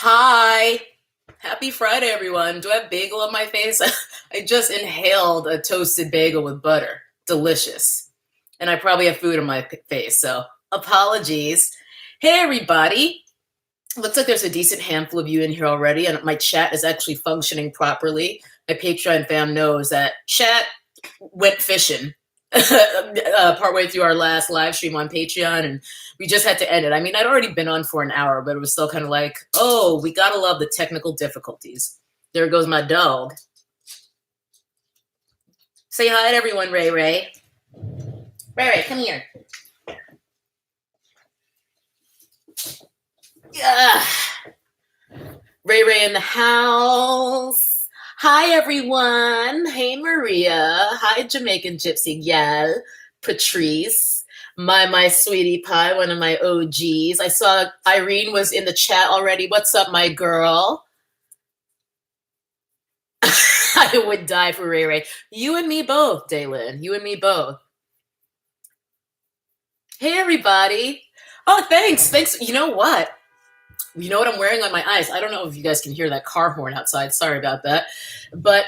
Hi. Happy Friday, everyone. Do I have bagel on my face? I just inhaled a toasted bagel with butter. Delicious. And I probably have food on my face, so apologies. Hey, everybody. Looks like there's a decent handful of you in here already, and my chat is actually functioning properly. My Patreon fam knows that chat went fishing partway through our last live stream on Patreon, and we just had to end it. I mean, I'd already been on for an hour, but it was still kind of like, oh, we gotta love the technical difficulties. There goes my dog. Say hi to everyone, Ray Ray. Ray Ray, come here. Yeah. Ray Ray in the house. Hi, everyone. Hey, Maria. Hi, Jamaican Gypsy Gal. Patrice. My sweetie pie, one of my OGs. I saw Irene was in the chat already. What's up, my girl? I would die for Ray Ray. You and me both, Daylin. You and me both. Hey, everybody. Oh, thanks. Thanks. You know what? You know what I'm wearing on my eyes? I don't know if you guys can hear that car horn outside. Sorry about that. But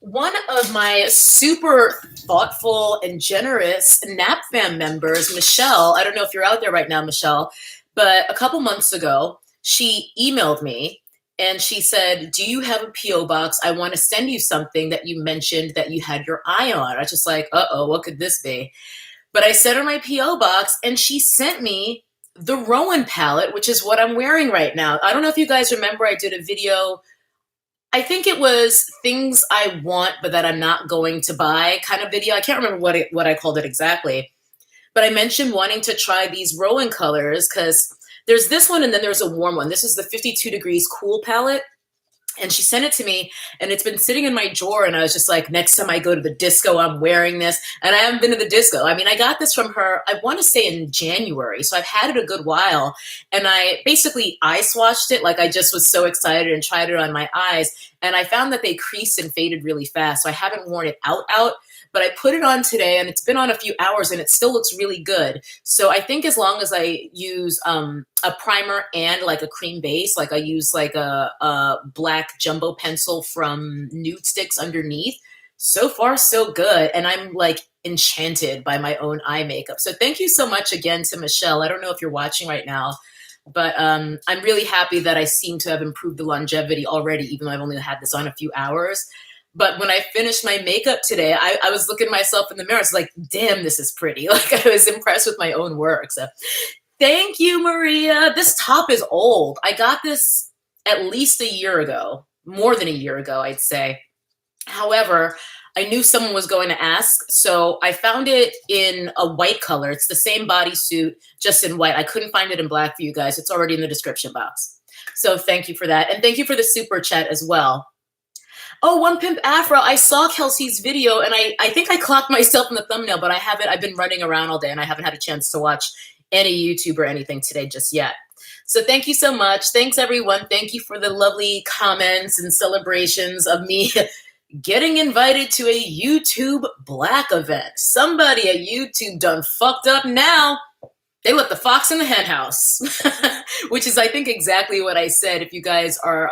one of my super thoughtful and generous NAP fam members, Michelle, I don't know if you're out there right now, Michelle, but a couple months ago, she emailed me and she said, do you have a P.O. box? I want to send you something that you mentioned that you had your eye on. I was just like, uh-oh, what could this be? But I sent her my P.O. box and she sent me the Roen palette, which is what I'm wearing right now. I don't know if you guys remember, I did a video. I think it was things I want, but that I'm not going to buy kind of video. I can't remember what I called it exactly. But I mentioned wanting to try these Roen colors because there's this one and then there's a warm one. This is the 52 Degrees Cool palette. And she sent it to me, and it's been sitting in my drawer, and I was just like, next time I go to the disco, I'm wearing this. And I haven't been to the disco. I mean, I got this from her, I want to say in January, so I've had it a good while. And I basically eye swatched it, like I just was so excited and tried it on my eyes. And I found that they creased and faded really fast, so I haven't worn it out. But I put it on today, and it's been on a few hours, and it still looks really good. So I think as long as I use a primer and like a cream base, like I use like a black jumbo pencil from Nude Sticks underneath, so far so good. And I'm like enchanted by my own eye makeup. So thank you so much again to Michelle. I don't know if you're watching right now, but I'm really happy that I seem to have improved the longevity already, even though I've only had this on a few hours. But when I finished my makeup today, I was looking at myself in the mirror. I was like, damn, this is pretty. Like I was impressed with my own work. So thank you, Maria. This top is old. I got this at least a year ago, more than a year ago, I'd say. However, I knew someone was going to ask, so I found it in a white color. It's the same bodysuit, just in white. I couldn't find it in black for you guys. It's already in the description box. So thank you for that. And thank you for the super chat as well. Oh, One Pimp Afro. I saw Kelsey's video, and I think I clocked myself in the thumbnail, but I haven't. I've been running around all day, and I haven't had a chance to watch any YouTube or anything today just yet. So thank you so much. Thanks, everyone. Thank you for the lovely comments and celebrations of me getting invited to a YouTube Black event. Somebody at YouTube done fucked up now. They let the fox in the hen house, which is, I think, exactly what I said. If you guys are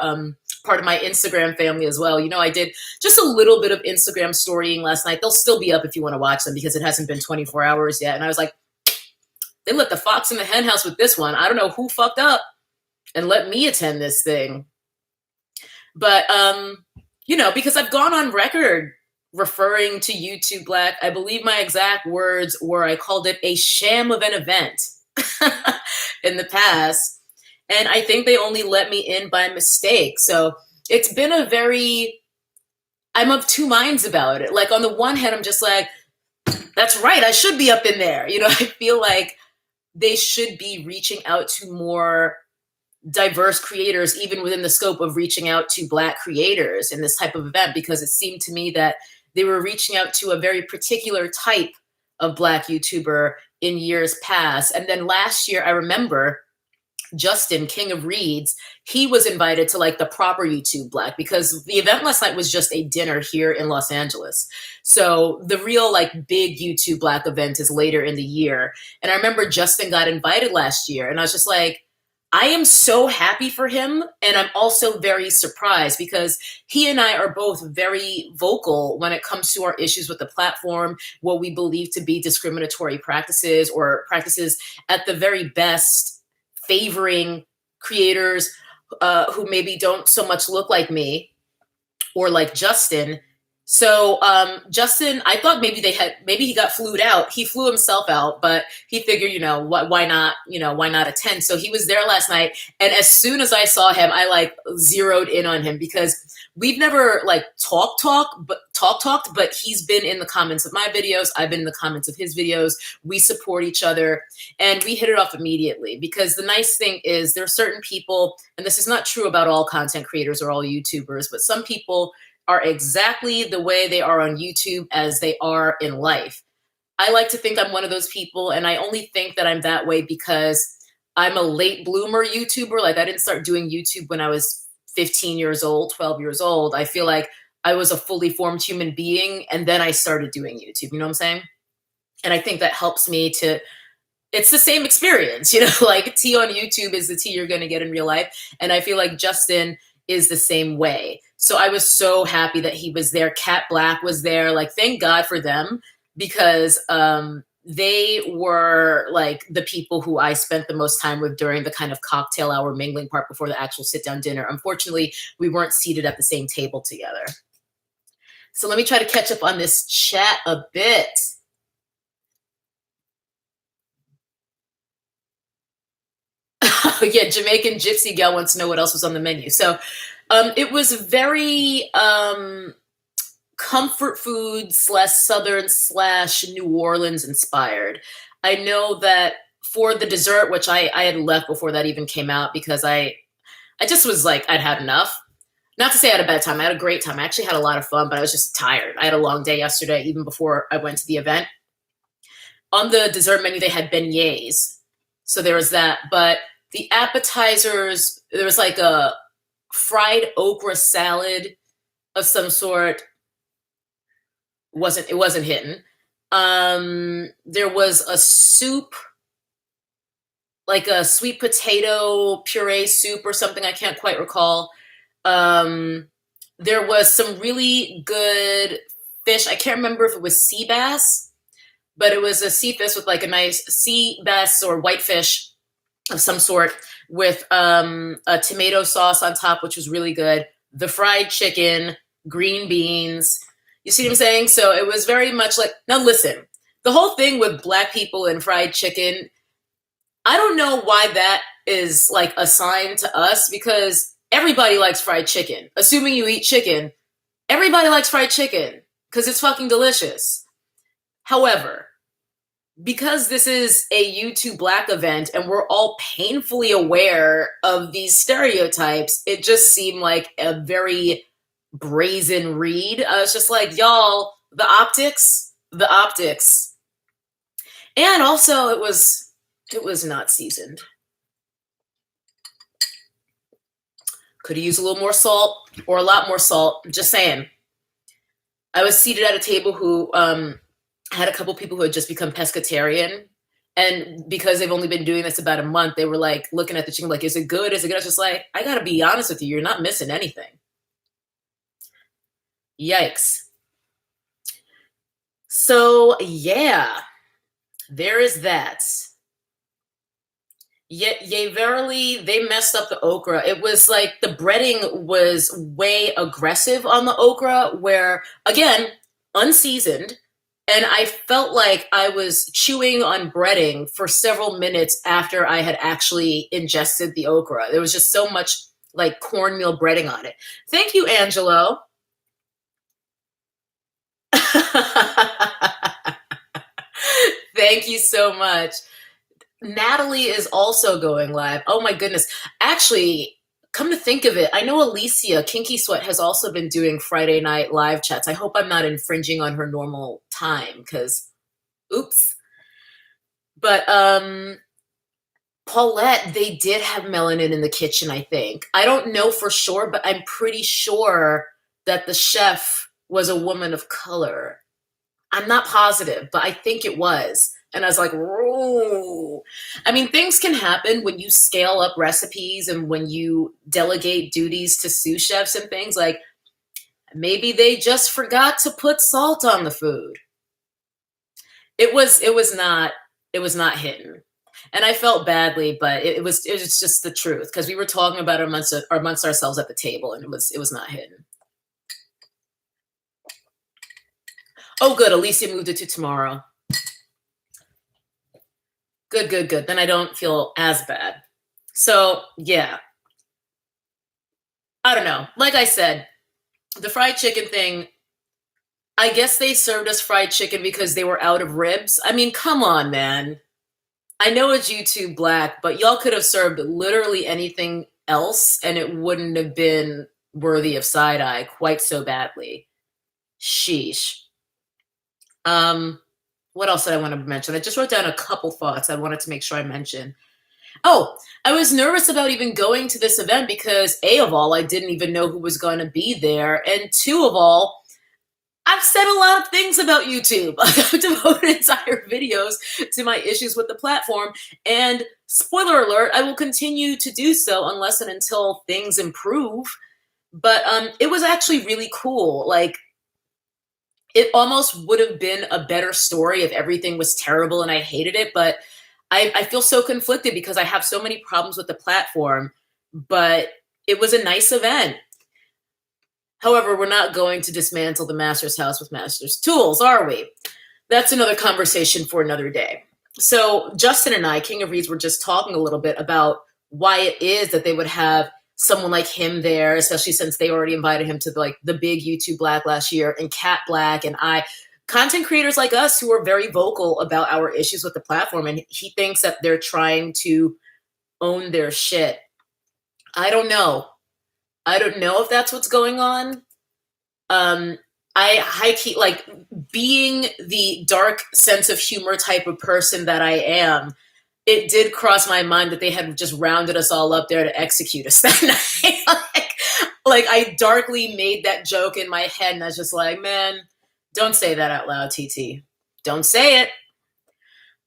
part of my Instagram family as well, you know, I did just a little bit of Instagram storying last night. They'll still be up if you want to watch them because it hasn't been 24 hours yet. And I was like, they let the fox in the hen house with this one. I don't know who fucked up and let me attend this thing. But, you know, because I've gone on record referring to YouTube Black, I believe my exact words were, I called it a sham of an event in the past. And I think they only let me in by mistake. So it's been a very, I'm of two minds about it. Like on the one hand, I'm just like, that's right, I should be up in there. You know, I feel like they should be reaching out to more diverse creators, even within the scope of reaching out to Black creators in this type of event, because it seemed to me that they were reaching out to a very particular type of Black YouTuber in years past. And then last year, I remember Justin, King of Reads, he was invited to like the proper YouTube Black because the event last night was just a dinner here in Los Angeles. So the real like big YouTube Black event is later in the year. And I remember Justin got invited last year and I was just like, I am so happy for him, and I'm also very surprised because he and I are both very vocal when it comes to our issues with the platform, what we believe to be discriminatory practices or practices at the very best favoring creators who maybe don't so much look like me or like Justin. So Justin, I thought maybe he got flued out. He flew himself out, but he figured, why not, why not attend? So he was there last night. And as soon as I saw him, I like zeroed in on him because we've never like talked, but he's been in the comments of my videos. I've been in the comments of his videos. We support each other and we hit it off immediately because the nice thing is there are certain people, and this is not true about all content creators or all YouTubers, but some people are exactly the way they are on YouTube as they are in life. I like to think I'm one of those people, and I only think that I'm that way because I'm a late bloomer YouTuber. Like I didn't start doing YouTube when I was 15 years old, 12 years old. I feel like I was a fully formed human being, and then I started doing YouTube. You know what I'm saying? And I think that helps me to, it's the same experience, like tea on YouTube is the tea you're going to get in real life. And I feel like Justin is the same way. So I was so happy that he was there. Cat Black was there. Like, thank God for them because they were like the people who I spent the most time with during the kind of cocktail hour mingling part before the actual sit down dinner. Unfortunately, we weren't seated at the same table together. So let me try to catch up on this chat a bit. Yeah, Jamaican Gypsy Gal wants to know what else was on the menu. So it was very comfort food / Southern / New Orleans inspired. I know that for the dessert, which I had left before that even came out because I just was like, I'd had enough. Not to say I had a bad time. I had a great time. I actually had a lot of fun, but I was just tired. I had a long day yesterday, even before I went to the event. On the dessert menu, they had beignets. So there was that. But the appetizers, there was like a fried okra salad of some sort. It wasn't hitting. There was a soup, like a sweet potato puree soup or something. I can't quite recall. There was some really good fish. I can't remember if it was sea bass, but it was a sea fish with like a nice sea bass or whitefish of some sort with a tomato sauce on top, which was really good. The fried chicken, green beans. You see what I'm saying? So it was very much like, now listen, the whole thing with Black people and fried chicken, I don't know why that is like assigned to us because everybody likes fried chicken. Assuming you eat chicken, everybody likes fried chicken because it's fucking delicious. However, because this is a YouTube Black event and we're all painfully aware of these stereotypes, it just seemed like a very brazen read. I was just like, y'all, the optics. And also it was not seasoned. Could have used a little more salt or a lot more salt. Just saying. I was seated at a table who had a couple people who had just become pescatarian. And because they've only been doing this about a month, they were like looking at the chicken like, is it good? Is it good? I was just like, I gotta be honest with you, you're not missing anything. Yikes. So yeah, there is that. Yea, verily, they messed up the okra. It was like the breading was way aggressive on the okra, where, again, unseasoned. And I felt like I was chewing on breading for several minutes after I had actually ingested the okra. There was just so much like cornmeal breading on it. Thank you, Angelo. Thank you so much. Natalie is also going live. Oh my goodness. Actually, come to think of it, I know Alicia, Kinky Sweat, has also been doing Friday night live chats. I hope I'm not infringing on her normal time because, oops. But Paulette, they did have melanin in the kitchen, I think. I don't know for sure, but I'm pretty sure that the chef was a woman of color. I'm not positive, but I think it was. And I was like, "Ooh." I mean, things can happen when you scale up recipes and when you delegate duties to sous chefs and things. Like maybe they just forgot to put salt on the food. It was not hidden. And I felt badly, but it was just the truth because we were talking about it amongst ourselves at the table, and it was not hidden. Oh, good. Alicia moved it to tomorrow. Good, good, good. Then I don't feel as bad. So yeah, I don't know. Like I said, the fried chicken thing. I guess they served us fried chicken because they were out of ribs. I mean, come on, man. I know it's YouTube Black, but y'all could have served literally anything else and it wouldn't have been worthy of side eye quite so badly. Sheesh. What else did I want to mention? I just wrote down a couple thoughts I wanted to make sure I mentioned. Oh, I was nervous about even going to this event because A of all, I didn't even know who was going to be there. And two of all, I've said a lot of things about YouTube. I've devoted entire videos to my issues with the platform. And spoiler alert, I will continue to do so unless and until things improve. But it was actually really cool. Like, it almost would have been a better story if everything was terrible and I hated it. But I feel so conflicted because I have so many problems with the platform. But it was a nice event. However, we're not going to dismantle the master's house with master's tools, are we? That's another conversation for another day. So Justin and I, King of Reeds, were just talking a little bit about why it is that they would have someone like him there, especially since they already invited him to the big YouTube Black last year, and Cat Black and content creators like us who are very vocal about our issues with the platform. And he thinks that they're trying to own their shit. I don't know. I don't know if that's what's going on. I high key, like, being the dark sense of humor type of person that I am, it did cross my mind that they had just rounded us all up there to execute us that night. like I darkly made that joke in my head, and I was just like, man, don't say that out loud, TT. Don't say it.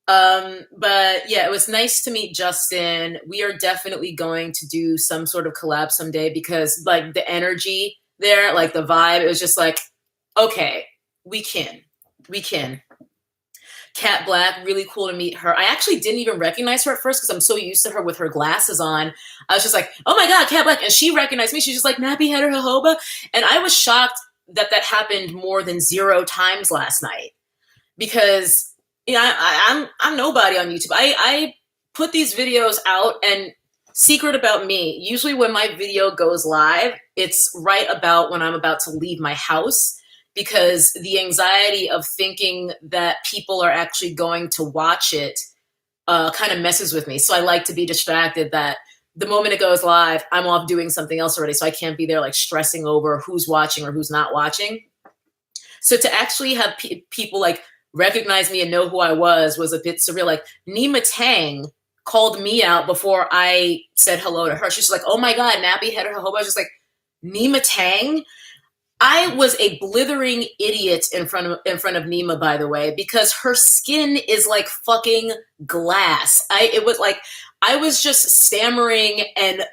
But yeah, it was nice to meet Justin. We are definitely going to do some sort of collab someday because like the energy there, like the vibe, it was just like, okay, we can. Cat Black, really cool to meet her. I actually didn't even recognize her at first because I'm so used to her with her glasses on. I was just like, oh my God, Cat Black. And she recognized me. She's just like, nappy head or jojoba. And I was shocked that happened more than 0 times last night because I'm nobody on YouTube. I put these videos out, and secret about me, usually when my video goes live, it's right about when I'm about to leave my house because the anxiety of thinking that people are actually going to watch it kind of messes with me. So I like to be distracted that the moment it goes live, I'm off doing something else already. So I can't be there like stressing over who's watching or who's not watching. So to actually have people like recognize me and know who I was a bit surreal. Like Nima Tang called me out before I said hello to her. She's like, oh my God, nappy head or jojoba. I was just like, Nima Tang? I was a blithering idiot in front of Nima, by the way, because her skin is like fucking glass. It was like I was just stammering and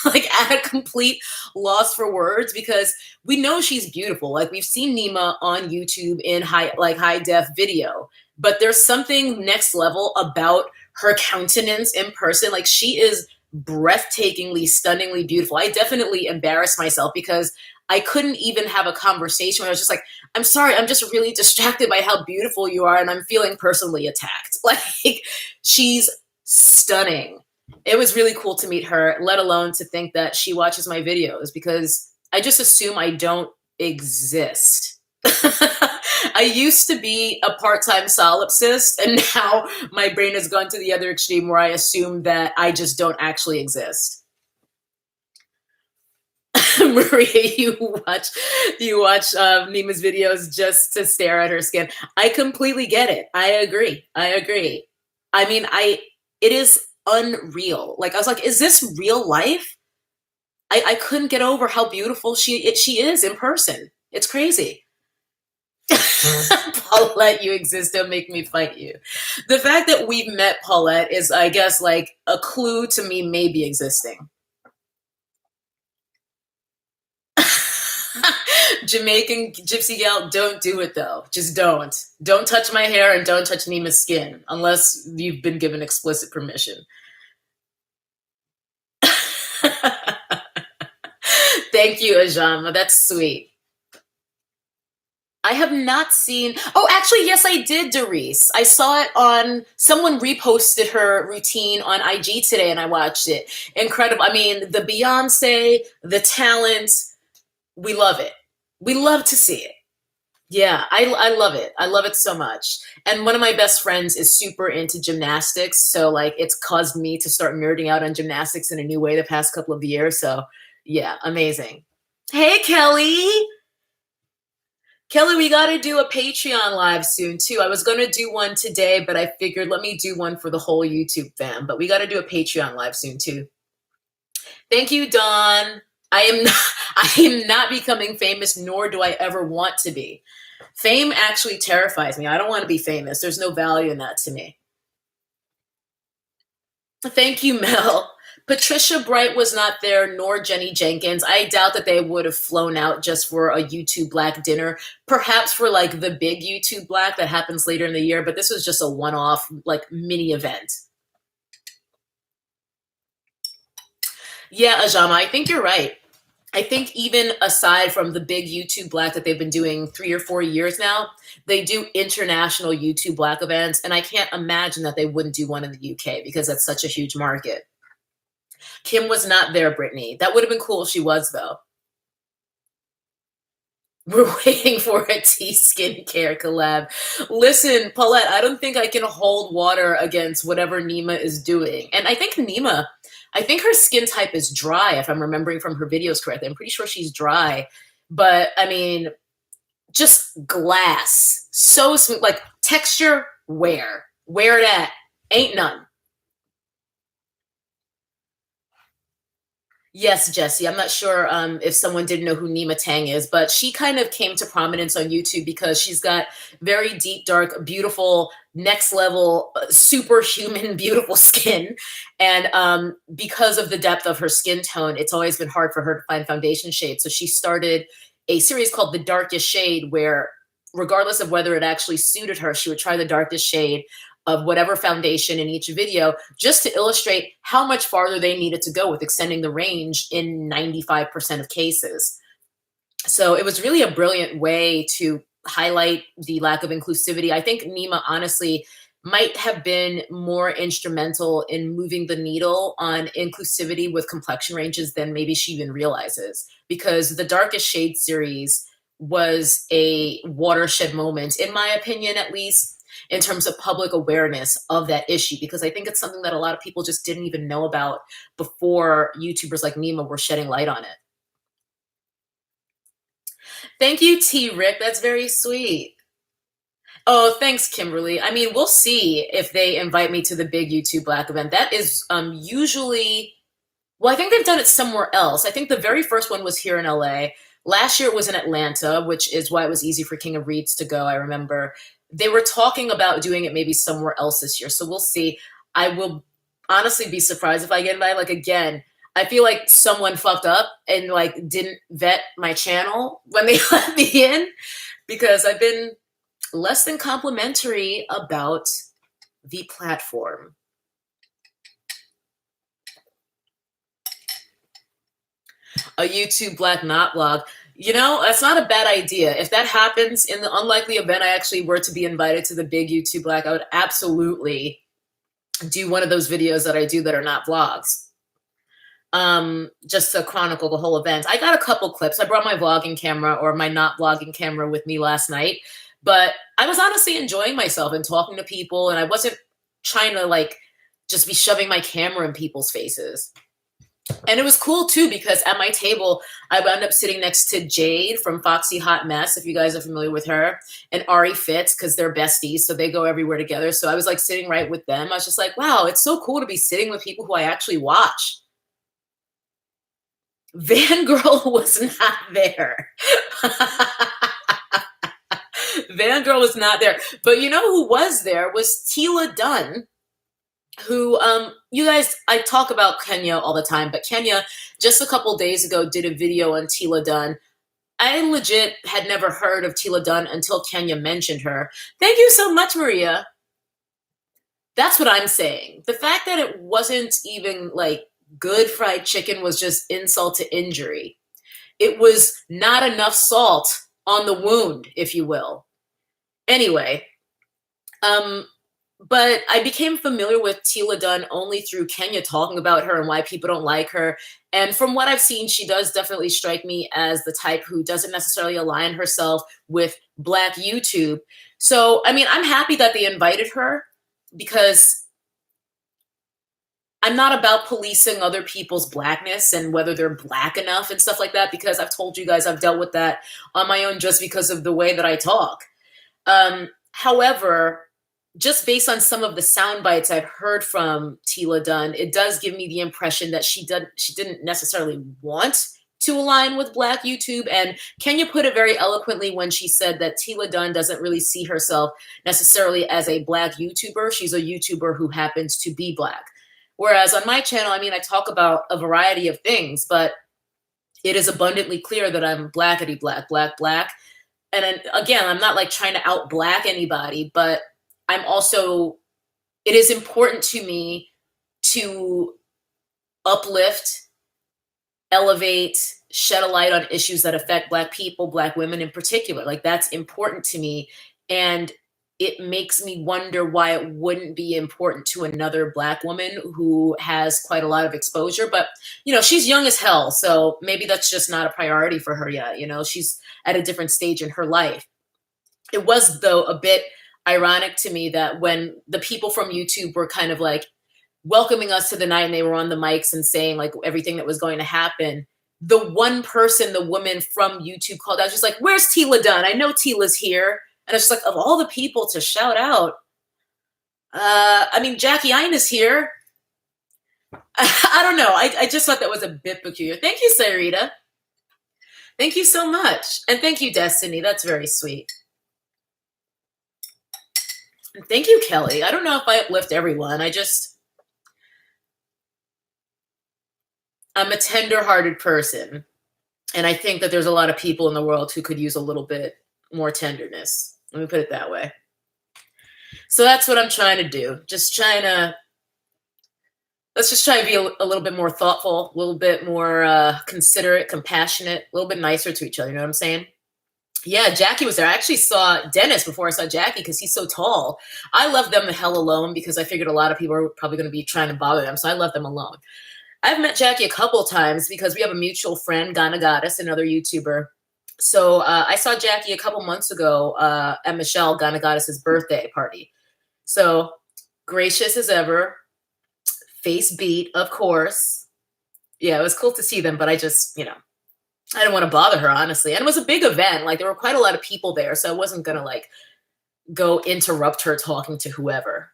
like at a complete loss for words because we know she's beautiful. Like we've seen Nima on YouTube in high def video, but there's something next level about her countenance in person. Like she is breathtakingly, stunningly beautiful. I definitely embarrassed myself because I couldn't even have a conversation where I was just like, I'm sorry, I'm just really distracted by how beautiful you are and I'm feeling personally attacked. Like, she's stunning. It was really cool to meet her, let alone to think that she watches my videos because I just assume I don't exist. I used to be a part-time solipsist, and now my brain has gone to the other extreme where I assume that I just don't actually exist. Maria, you watch Nima's videos just to stare at her skin. I completely get it. I agree. I mean, it is unreal. Like I was like, is this real life? I couldn't get over how beautiful she is in person. It's crazy. Paulette, you exist. Don't make me fight you. The fact that we've met Paulette is, I guess, like a clue to me maybe existing. Jamaican gypsy gal, don't do it though. Just don't. Don't touch my hair and don't touch Nima's skin unless you've been given explicit permission. Thank you, Ajama. That's sweet. I have not seen. Oh, actually, yes, I did, Doris. I saw it on. Someone reposted her routine on IG today, and I watched it. Incredible. I mean, the Beyonce, the talent. We love it. We love to see it. Yeah, I love it. I love it so much. And one of my best friends is super into gymnastics, so like it's caused me to start nerding out on gymnastics in a new way the past couple of years. So yeah, amazing. Hey, Kelly. Kelly, we got to do a Patreon live soon too. I was going to do one today, but I figured let me do one for the whole YouTube fam. But we got to do a Patreon live soon too. Thank you, Dawn. I am not becoming famous, nor do I ever want to be. Fame actually terrifies me. I don't want to be famous. There's no value in that to me. Thank you, Mel. Patricia Bright was not there, nor Jenny Jenkins. I doubt that they would have flown out just for a YouTube Black dinner, perhaps for like the big YouTube Black that happens later in the year, but this was just a one-off, like mini event. Yeah, Ajama, I think you're right. I think even aside from the big YouTube Black that they've been doing 3 or 4 years now, they do international YouTube Black events, and I can't imagine that they wouldn't do one in the UK because that's such a huge market. Kim was not there, Brittany. That would have been cool if she was, though. We're waiting for a tea skincare collab. Listen, Paulette, I don't think I can hold water against whatever Nima is doing. And I think her skin type is dry, if I'm remembering from her videos correctly. I'm pretty sure she's dry. But, I mean, just glass. So smooth. Like, texture, where? Where it at? Ain't none. Yes, Jesse. I'm not sure if someone didn't know who Nima Tang is, but she kind of came to prominence on YouTube because she's got very deep, dark, beautiful, next level, superhuman, beautiful skin. And because of the depth of her skin tone, it's always been hard for her to find foundation shades. So she started a series called The Darkest Shade, where regardless of whether it actually suited her, she would try the darkest shade of whatever foundation in each video, just to illustrate how much farther they needed to go with extending the range in 95% of cases. So it was really a brilliant way to highlight the lack of inclusivity. I think Nima honestly might have been more instrumental in moving the needle on inclusivity with complexion ranges than maybe she even realizes, because the Darkest Shade series was a watershed moment, in my opinion, at least, in terms of public awareness of that issue, because I think it's something that a lot of people just didn't even know about before YouTubers like Nima were shedding light on it. Thank you, T. Rick. That's very sweet. Oh, thanks, Kimberly. I mean, we'll see if they invite me to the big YouTube Black event. That is usually, well, I think they've done it somewhere else. I think the very first one was here in LA. Last year it was in Atlanta, which is why it was easy for King of Reeds to go, I remember. They were talking about doing it maybe somewhere else this year. So we'll see. I will honestly be surprised if I get invited. Like, again, I feel like someone fucked up and like didn't vet my channel when they let me in, because I've been less than complimentary about the platform. A YouTube Black not blog. You know, that's not a bad idea. If that happens in the unlikely event I actually were to be invited to the big YouTube Black, I would absolutely do one of those videos that I do that are not vlogs. Just to chronicle the whole event. I got a couple clips. I brought my vlogging camera, or my not vlogging camera, with me last night, but I was honestly enjoying myself and talking to people, and I wasn't trying to like just be shoving my camera in people's faces. And it was cool too, because at my table, I wound up sitting next to Jade from Foxy Hot Mess, if you guys are familiar with her, and Ari Fitz, because they're besties, so they go everywhere together. So I was like sitting right with them. I was just like, wow, it's so cool to be sitting with people who I actually watch. Van Girl was not there. Van Girl was not there. But you know who was there was Tila Dunn, who, you guys, I talk about Kenya all the time, but Kenya just a couple days ago did a video on Tila Dunn. I legit had never heard of Tila Dunn until Kenya mentioned her. Thank you so much, Maria. That's what I'm saying. The fact that it wasn't even like good fried chicken was just insult to injury. It was not enough salt on the wound, if you will. Anyway, but I became familiar with Tila Dunn only through Kenya talking about her and why people don't like her. And from what I've seen, she does definitely strike me as the type who doesn't necessarily align herself with Black YouTube. So, I mean, I'm happy that they invited her because I'm not about policing other people's Blackness and whether they're Black enough and stuff like that, because I've told you guys I've dealt with that on my own just because of the way that I talk. However, just based on some of the sound bites I've heard from Tila Dunn, it does give me the impression that she didn't necessarily want to align with Black YouTube. And Kenya put it very eloquently when she said that Tila Dunn doesn't really see herself necessarily as a Black YouTuber. She's a YouTuber who happens to be Black. Whereas on my channel, I mean, I talk about a variety of things, but it is abundantly clear that I'm Blackity Black, Black. And then, again, I'm not like trying to out Black anybody, but I'm also, it is important to me to uplift, elevate, shed a light on issues that affect Black people, Black women in particular. Like, that's important to me. And it makes me wonder why it wouldn't be important to another Black woman who has quite a lot of exposure. But, you know, she's young as hell. So maybe that's just not a priority for her yet. You know, she's at a different stage in her life. It was, though, a bit ironic to me that when the people from YouTube were kind of like welcoming us to the night and they were on the mics and saying like everything that was going to happen, the one person, the woman from YouTube called out, she's like, "Where's Tila Dunn? I know Tila's here." And it's just like, of all the people to shout out, I mean, Jackie Ina's here. I don't know. I just thought that was a bit peculiar. Thank you, Sarita. Thank you so much. And thank you, Destiny. That's very sweet. And thank you, Kelly. I don't know if I uplift everyone. I'm a tender-hearted person. And I think that there's a lot of people in the world who could use a little bit more tenderness. Let me put it that way. So that's what I'm trying to do. Let's just try to be a little bit more thoughtful, a little bit more considerate, compassionate, a little bit nicer to each other. You know what I'm saying? Yeah, Jackie was there. I actually saw Dennis before I saw Jackie because he's so tall. I left them the hell alone because I figured a lot of people are probably going to be trying to bother them. So I left them alone. I've met Jackie a couple times because we have a mutual friend, Ghana Goddess, another YouTuber. So I saw Jackie a couple months ago at Michelle, Ghana Goddess's birthday party. So gracious as ever, face beat, of course. Yeah, it was cool to see them, but I just, you know, I didn't want to bother her, honestly. And it was a big event. Like, there were quite a lot of people there, so I wasn't going to, like, go interrupt her talking to whoever.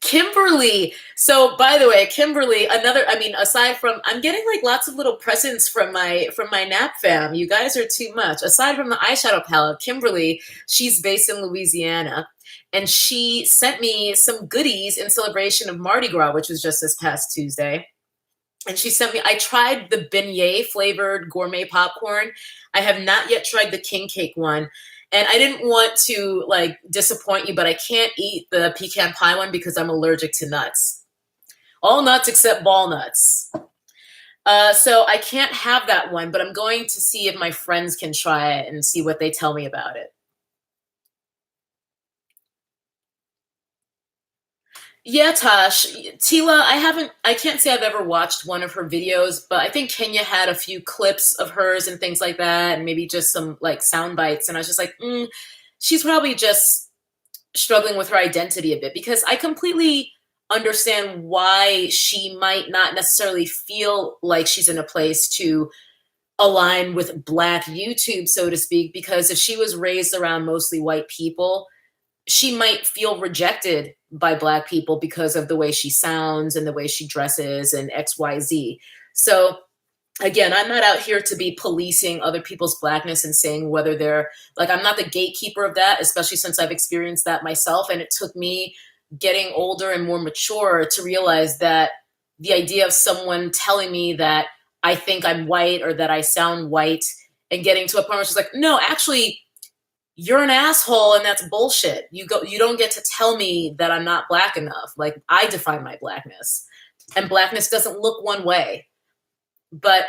Kimberly. So, by the way, Kimberly, aside from, I'm getting like lots of little presents from my Nap fam. You guys are too much. Aside from the eyeshadow palette, Kimberly, she's based in Louisiana, and she sent me some goodies in celebration of Mardi Gras, which was just this past Tuesday. And she sent me, I tried the beignet flavored gourmet popcorn. I have not yet tried the king cake one. And I didn't want to like disappoint you, but I can't eat the pecan pie one because I'm allergic to nuts. All nuts except walnuts. So I can't have that one, but I'm going to see if my friends can try it and see what they tell me about it. Yeah, Tosh. Tila, I can't say I've ever watched one of her videos, but I think Kenya had a few clips of hers and things like that, and maybe just some like sound bites. And I was just like, she's probably just struggling with her identity a bit, because I completely understand why she might not necessarily feel like she's in a place to align with Black YouTube, so to speak, because if she was raised around mostly white people, she might feel rejected by Black people because of the way she sounds and the way she dresses and XYZ. So again, I'm not out here to be policing other people's blackness and saying whether they're like, I'm not the gatekeeper of that, especially since I've experienced that myself. And it took me getting older and more mature to realize that the idea of someone telling me that I think I'm white or that I sound white and getting to a point where it's just like, no, actually, you're an asshole and that's bullshit. You don't get to tell me that I'm not black enough. Like, I define my blackness. And blackness doesn't look one way. But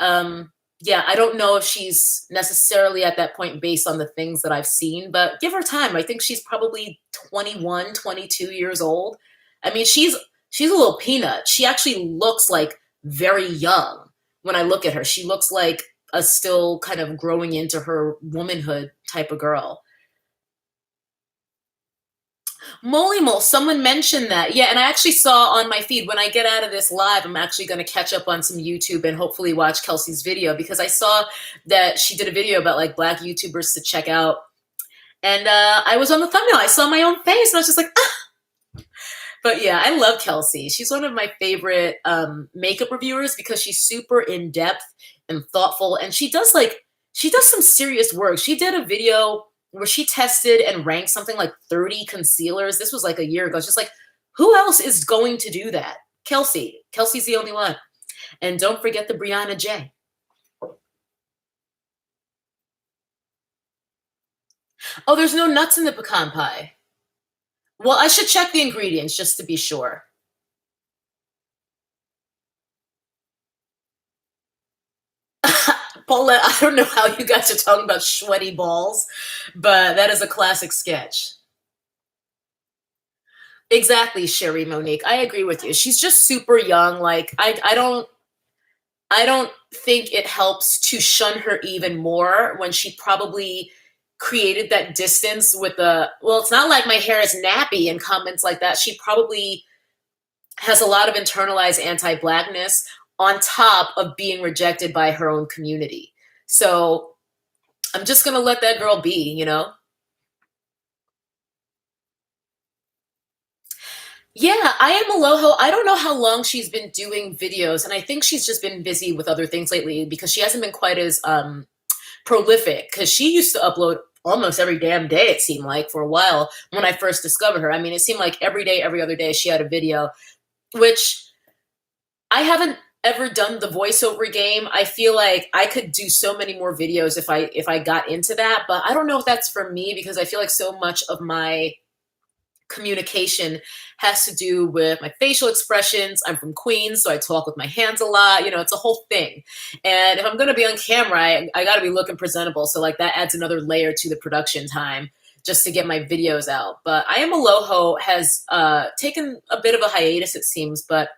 yeah, I don't know if she's necessarily at that point based on the things that I've seen, but give her time. I think she's probably 21, 22 years old. I mean, she's a little peanut. She actually looks like very young when I look at her. She looks like a still kind of growing into her womanhood type of girl. Moly Mole, someone mentioned that. Yeah, and I actually saw on my feed when I get out of this live, I'm actually going to catch up on some YouTube and hopefully watch Kelsey's video because I saw that she did a video about like black YouTubers to check out. And I was on the thumbnail. I saw my own face and I was just like, ah. But yeah, I love Kelsey. She's one of my favorite makeup reviewers because she's super in depth and thoughtful. And she does some serious work. She did a video where she tested and ranked something like 30 concealers. This was like a year ago. It's just like, who else is going to do that? Kelsey. Kelsey's the only one. And don't forget the Brianna J. Oh, there's no nuts in the pecan pie. Well, I should check the ingredients just to be sure. Paulette, I don't know how you guys are talking about sweaty balls, but that is a classic sketch. Exactly, Sherry Monique. I agree with you. She's just super young. Like I don't think it helps to shun her even more when she probably created that distance with the, well, it's not like my hair is nappy and comments like that. She probably has a lot of internalized anti-blackness on top of being rejected by her own community. So I'm just going to let that girl be, you know? Yeah, I am Aloho. I don't know how long she's been doing videos, and I think she's just been busy with other things lately because she hasn't been quite as prolific. Because she used to upload almost every damn day, it seemed like, for a while when I first discovered her. I mean, it seemed like every day, every other day, she had a video, which I haven't ever done the voiceover game. I feel like I could do so many more videos if I got into that, but I don't know if that's for me because I feel like so much of my communication has to do with my facial expressions. I'm from Queens, so I talk with my hands a lot. You know, it's a whole thing. And if I'm going to be on camera, I got to be looking presentable. So like that adds another layer to the production time just to get my videos out. But I Am Aloho has taken a bit of a hiatus, it seems. But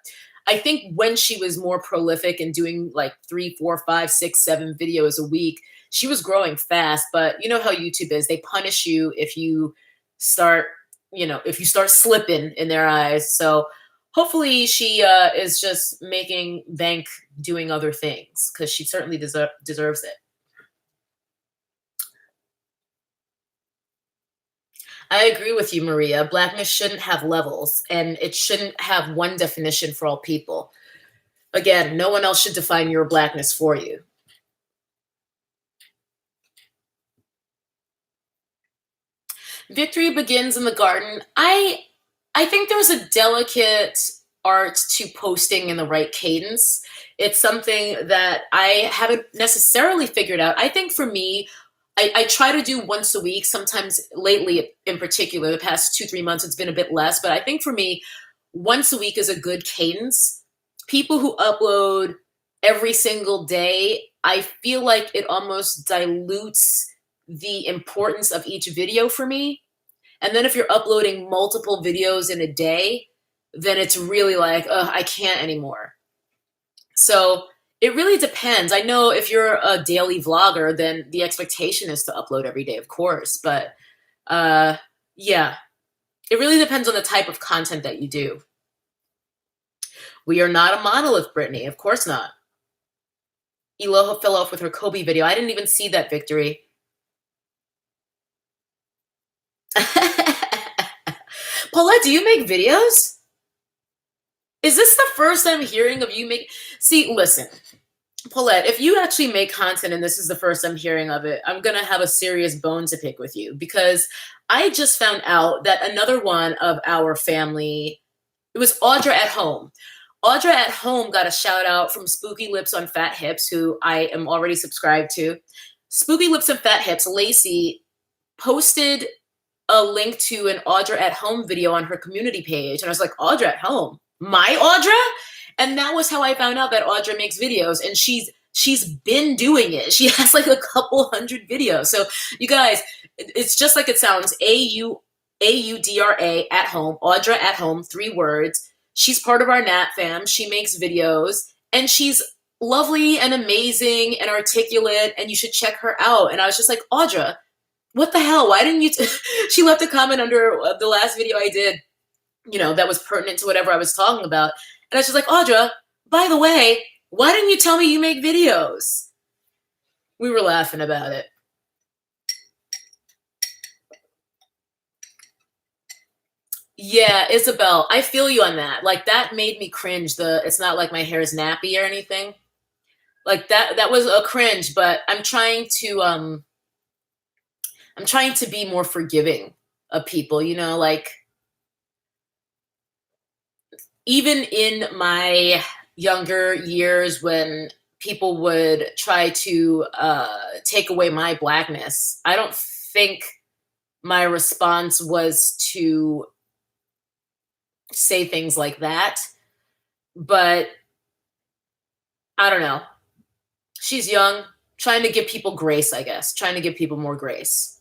I think when she was more prolific and doing like 3, 4, 5, 6, 7 videos a week, she was growing fast. But you know how YouTube is. They punish you if you start if you start slipping in their eyes. So hopefully she is just making bank doing other things because she certainly deserves it. I agree with you, Maria. Blackness shouldn't have levels and it shouldn't have one definition for all people. Again, no one else should define your blackness for you. Victory begins in the garden. I think there's a delicate art to posting in the right cadence. It's something that I haven't necessarily figured out. I think for me, I try to do once a week. Sometimes lately, in particular, the past 2, 3 months, it's been a bit less. But I think for me, once a week is a good cadence. People who upload every single day, I feel like it almost dilutes the importance of each video for me. And then if you're uploading multiple videos in a day, then it's really like, I can't anymore. So it really depends. I know if you're a daily vlogger, then the expectation is to upload every day, of course. But yeah, it really depends on the type of content that you do. We are not a monolith, Brittany. Of course not. Eloha fell off with her Kobe video. I didn't even see that, Victory. Paulette, do you make videos? Is this the first I'm hearing of you make? See, listen, Paulette, if you actually make content and this is the first I'm hearing of it, I'm going to have a serious bone to pick with you because I just found out that another one of our family, it was Audra at Home. Audra at Home got a shout out from Spooky Lips on Fat Hips, who I am already subscribed to. Spooky Lips and Fat Hips, Lacey, posted a link to an Audra at Home video on her community page. And I was like, Audra at Home? My Audra? And that was how I found out that Audra makes videos, and she's been doing it. She has like a couple hundred videos. So you guys, it's just like it sounds. Audra at Home, Audra at Home, 3 words. She's part of our Nat fam. She makes videos, and she's lovely and amazing and articulate, and you should check her out. And I was just like, Audra, what the hell? Why didn't you? She left a comment under the last video I did, that was pertinent to whatever I was talking about. And I was just like, Audra, by the way, why didn't you tell me you make videos? We were laughing about it. Yeah, Isabel, I feel you on that. Like, that made me cringe. It's not like my hair is nappy or anything. Like, that was a cringe, but I'm trying to be more forgiving of people, like, even in my younger years when people would try to take away my blackness, I don't think my response was to say things like that. But I don't know. She's young, trying to give people grace, I guess, trying to give people more grace.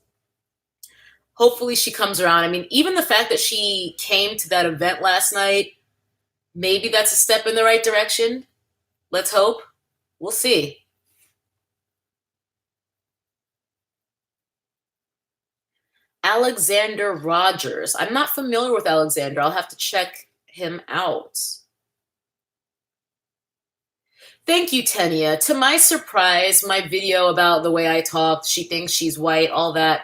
Hopefully she comes around. I mean, even the fact that she came to that event last night, maybe that's a step in the right direction. Let's hope. We'll see. Alexander Rogers. I'm not familiar with Alexander. I'll have to check him out. Thank you, Tenia. To my surprise, my video about the way I talked, she thinks she's white, all that,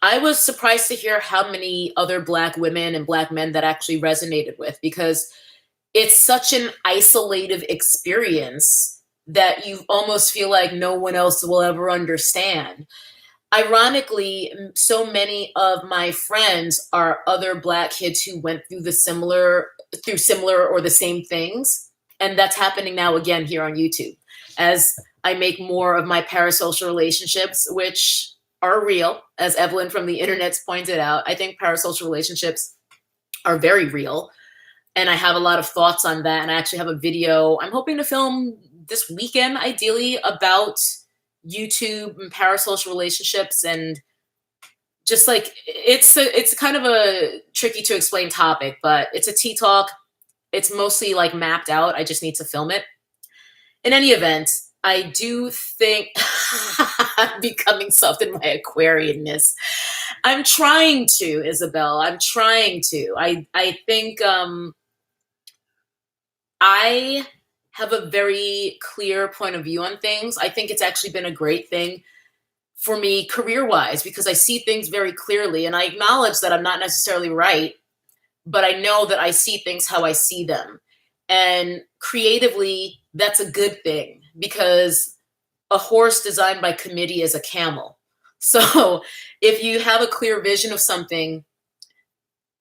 I was surprised to hear how many other Black women and Black men that actually resonated with, because it's such an isolated experience that you almost feel like no one else will ever understand. Ironically, so many of my friends are other Black kids who went through similar or the same things. And that's happening now again here on YouTube as I make more of my parasocial relationships, which are real, as Evelyn from the internet's pointed out. I think parasocial relationships are very real. And I have a lot of thoughts on that. And I actually have a video I'm hoping to film this weekend, ideally, about YouTube and parasocial relationships. And just like, it's kind of a tricky to explain topic, but it's a tea talk. It's mostly like mapped out. I just need to film it. In any event, I do think I'm becoming soft in my Aquarianness. I'm trying to, Isabel. I'm trying to. I think I have a very clear point of view on things. I think it's actually been a great thing for me career-wise because I see things very clearly, and I acknowledge that I'm not necessarily right, but I know that I see things how I see them. And creatively, that's a good thing because a horse designed by committee is a camel. So if you have a clear vision of something,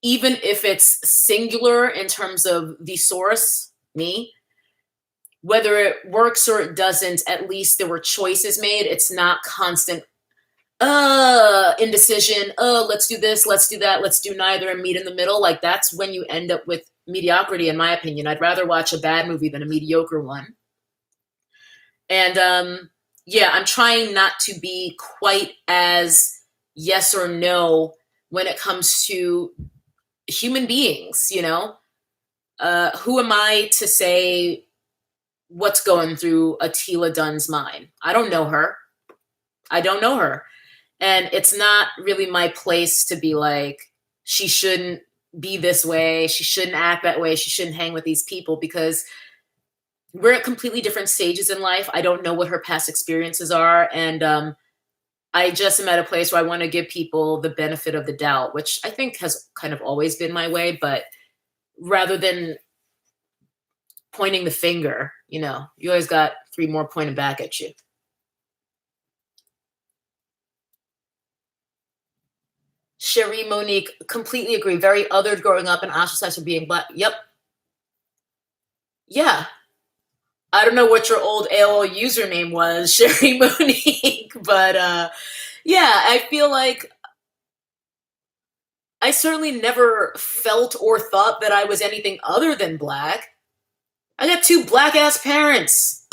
even if it's singular in terms of the source, me, whether it works or it doesn't, at least there were choices made. It's not constant indecision. Let's do this, let's do that, let's do neither and meet in the middle. Like, that's when you end up with mediocrity, in my opinion. I'd rather watch a bad movie than a mediocre one. And yeah, I'm trying not to be quite as yes or no when it comes to human beings, you know? Who am I to say what's going through Attila Dunn's mind? I don't know her. I don't know her. And it's not really my place to be like, she shouldn't be this way, she shouldn't act that way, she shouldn't hang with these people, because we're at completely different stages in life. I don't know what her past experiences are. And I just am at a place where I want to give people the benefit of the doubt, which I think has kind of always been my way. But rather than pointing the finger. You know, you always got 3 more pointing back at you. Cherie Monique, completely agree. Very othered growing up and ostracized for being Black. Yep. Yeah. I don't know what your old AOL username was, Cherie Monique, but yeah, I feel like I certainly never felt or thought that I was anything other than Black. I got 2 Black ass parents.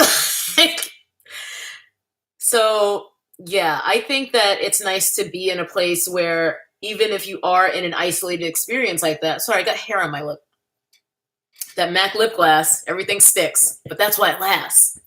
So, yeah, I think that it's nice to be in a place where even if you are in an isolated experience like that, sorry, I got hair on my lip. That MAC lip gloss, everything sticks, but that's why it lasts.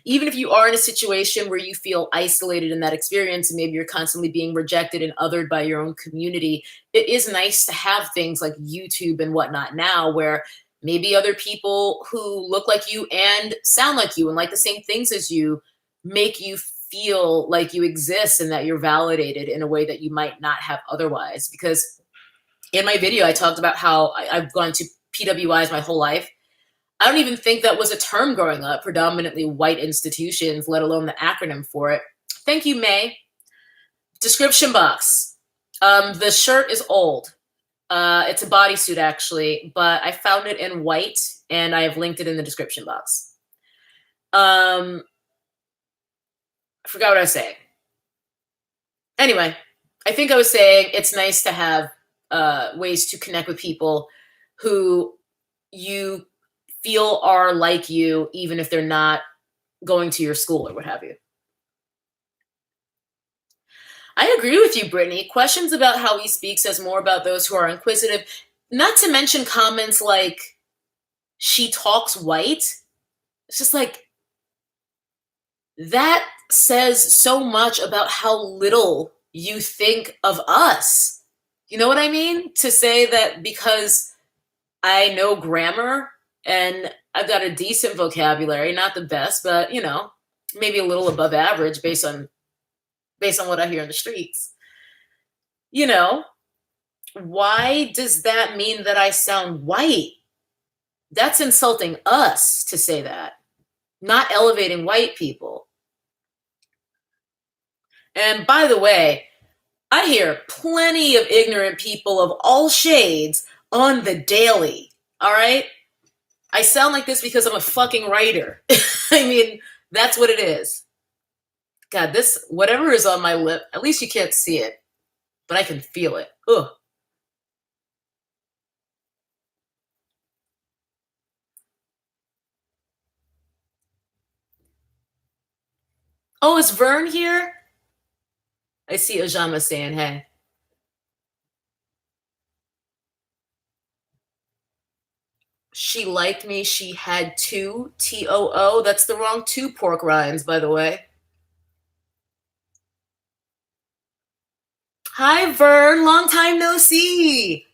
Even if you are in a situation where you feel isolated in that experience and maybe you're constantly being rejected and othered by your own community, it is nice to have things like YouTube and whatnot now where maybe other people who look like you and sound like you and like the same things as you make you feel like you exist and that you're validated in a way that you might not have otherwise. Because in my video, I talked about how I've gone to PWIs my whole life. I don't even think that was a term growing up, predominantly white institutions, let alone the acronym for it. Thank you, May. Description box. The shirt is old. It's a bodysuit, actually, but I found it in white, and I have linked it in the description box. I forgot what I was saying. Anyway, I think I was saying it's nice to have ways to connect with people who you feel are like you, even if they're not going to your school or what have you. I agree with you, Brittany. Questions about how he speaks says more about those who are inquisitive, not to mention comments like, she talks white. It's just like, that says so much about how little you think of us. You know what I mean? To say that because I know grammar and I've got a decent vocabulary, not the best, but you know, maybe a little above average based on what I hear in the streets. You know, why does that mean that I sound white? That's insulting us to say that, not elevating white people. And by the way, I hear plenty of ignorant people of all shades on the daily, all right? I sound like this because I'm a fucking writer. I mean, that's what it is. God, this, whatever is on my lip, at least you can't see it, but I can feel it. Ugh. Oh, is Vern here? I see Ajama saying, hey. She liked me. She had 2 TOO. That's the wrong 2 pork rinds, by the way. Hi, Vern. Long time no see.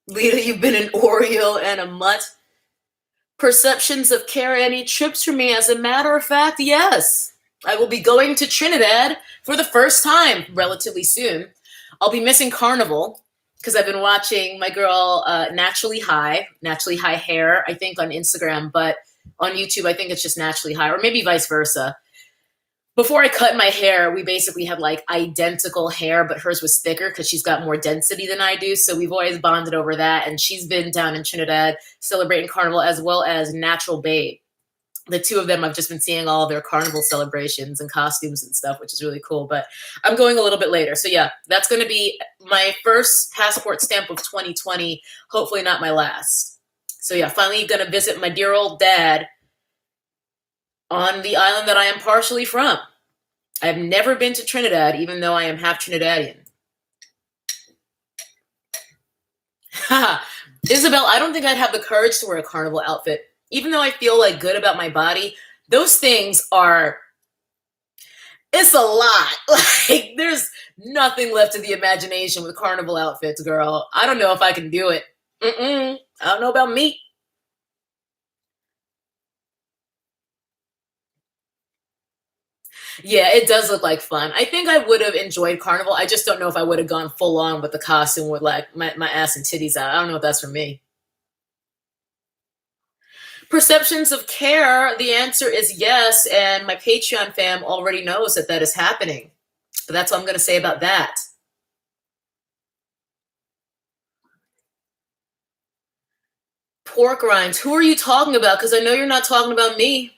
Lita, you've been an Oreo and a mutt. Perceptions of care, any trips for me? As a matter of fact, yes. I will be going to Trinidad for the first time relatively soon. I'll be missing Carnival because I've been watching my girl Naturally High Hair, I think on Instagram, but on YouTube, I think it's just Naturally High, or maybe vice versa. Before I cut my hair, we basically had like identical hair, but hers was thicker because she's got more density than I do. So we've always bonded over that. And she's been down in Trinidad celebrating Carnival, as well as Natural Babe. The 2 of them, I've just been seeing all of their Carnival celebrations and costumes and stuff, which is really cool. But I'm going a little bit later. So yeah, that's going to be my first passport stamp of 2020. Hopefully not my last. So yeah, finally going to visit my dear old dad on the island that I am partially from. I've never been to Trinidad, even though I am half Trinidadian. Isabel, I don't think I'd have the courage to wear a carnival outfit. Even though I feel like good about my body, those things are, it's a lot. Like, there's nothing left to the imagination with carnival outfits, girl. I don't know if I can do it. I don't know about me. Yeah, it does look like fun. I think I would have enjoyed Carnival. I just don't know if I would have gone full on with the costume with like my ass and titties out. I don't know if that's for me. Perceptions of care, the answer is yes, and my Patreon fam already knows that that is happening. But that's what I'm going to say about that. Pork rinds. Who are you talking about? Because I know you're not talking about me.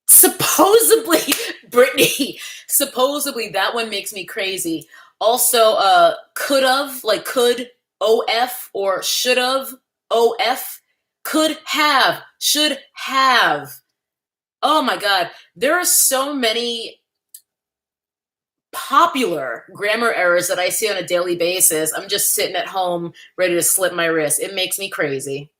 Supposedly, Brittany. Supposedly, that one makes me crazy. Also, could have, like could OF or should have OF. Could have, should have. Oh my God. There are so many popular grammar errors that I see on a daily basis. I'm just sitting at home ready to slip my wrist. It makes me crazy.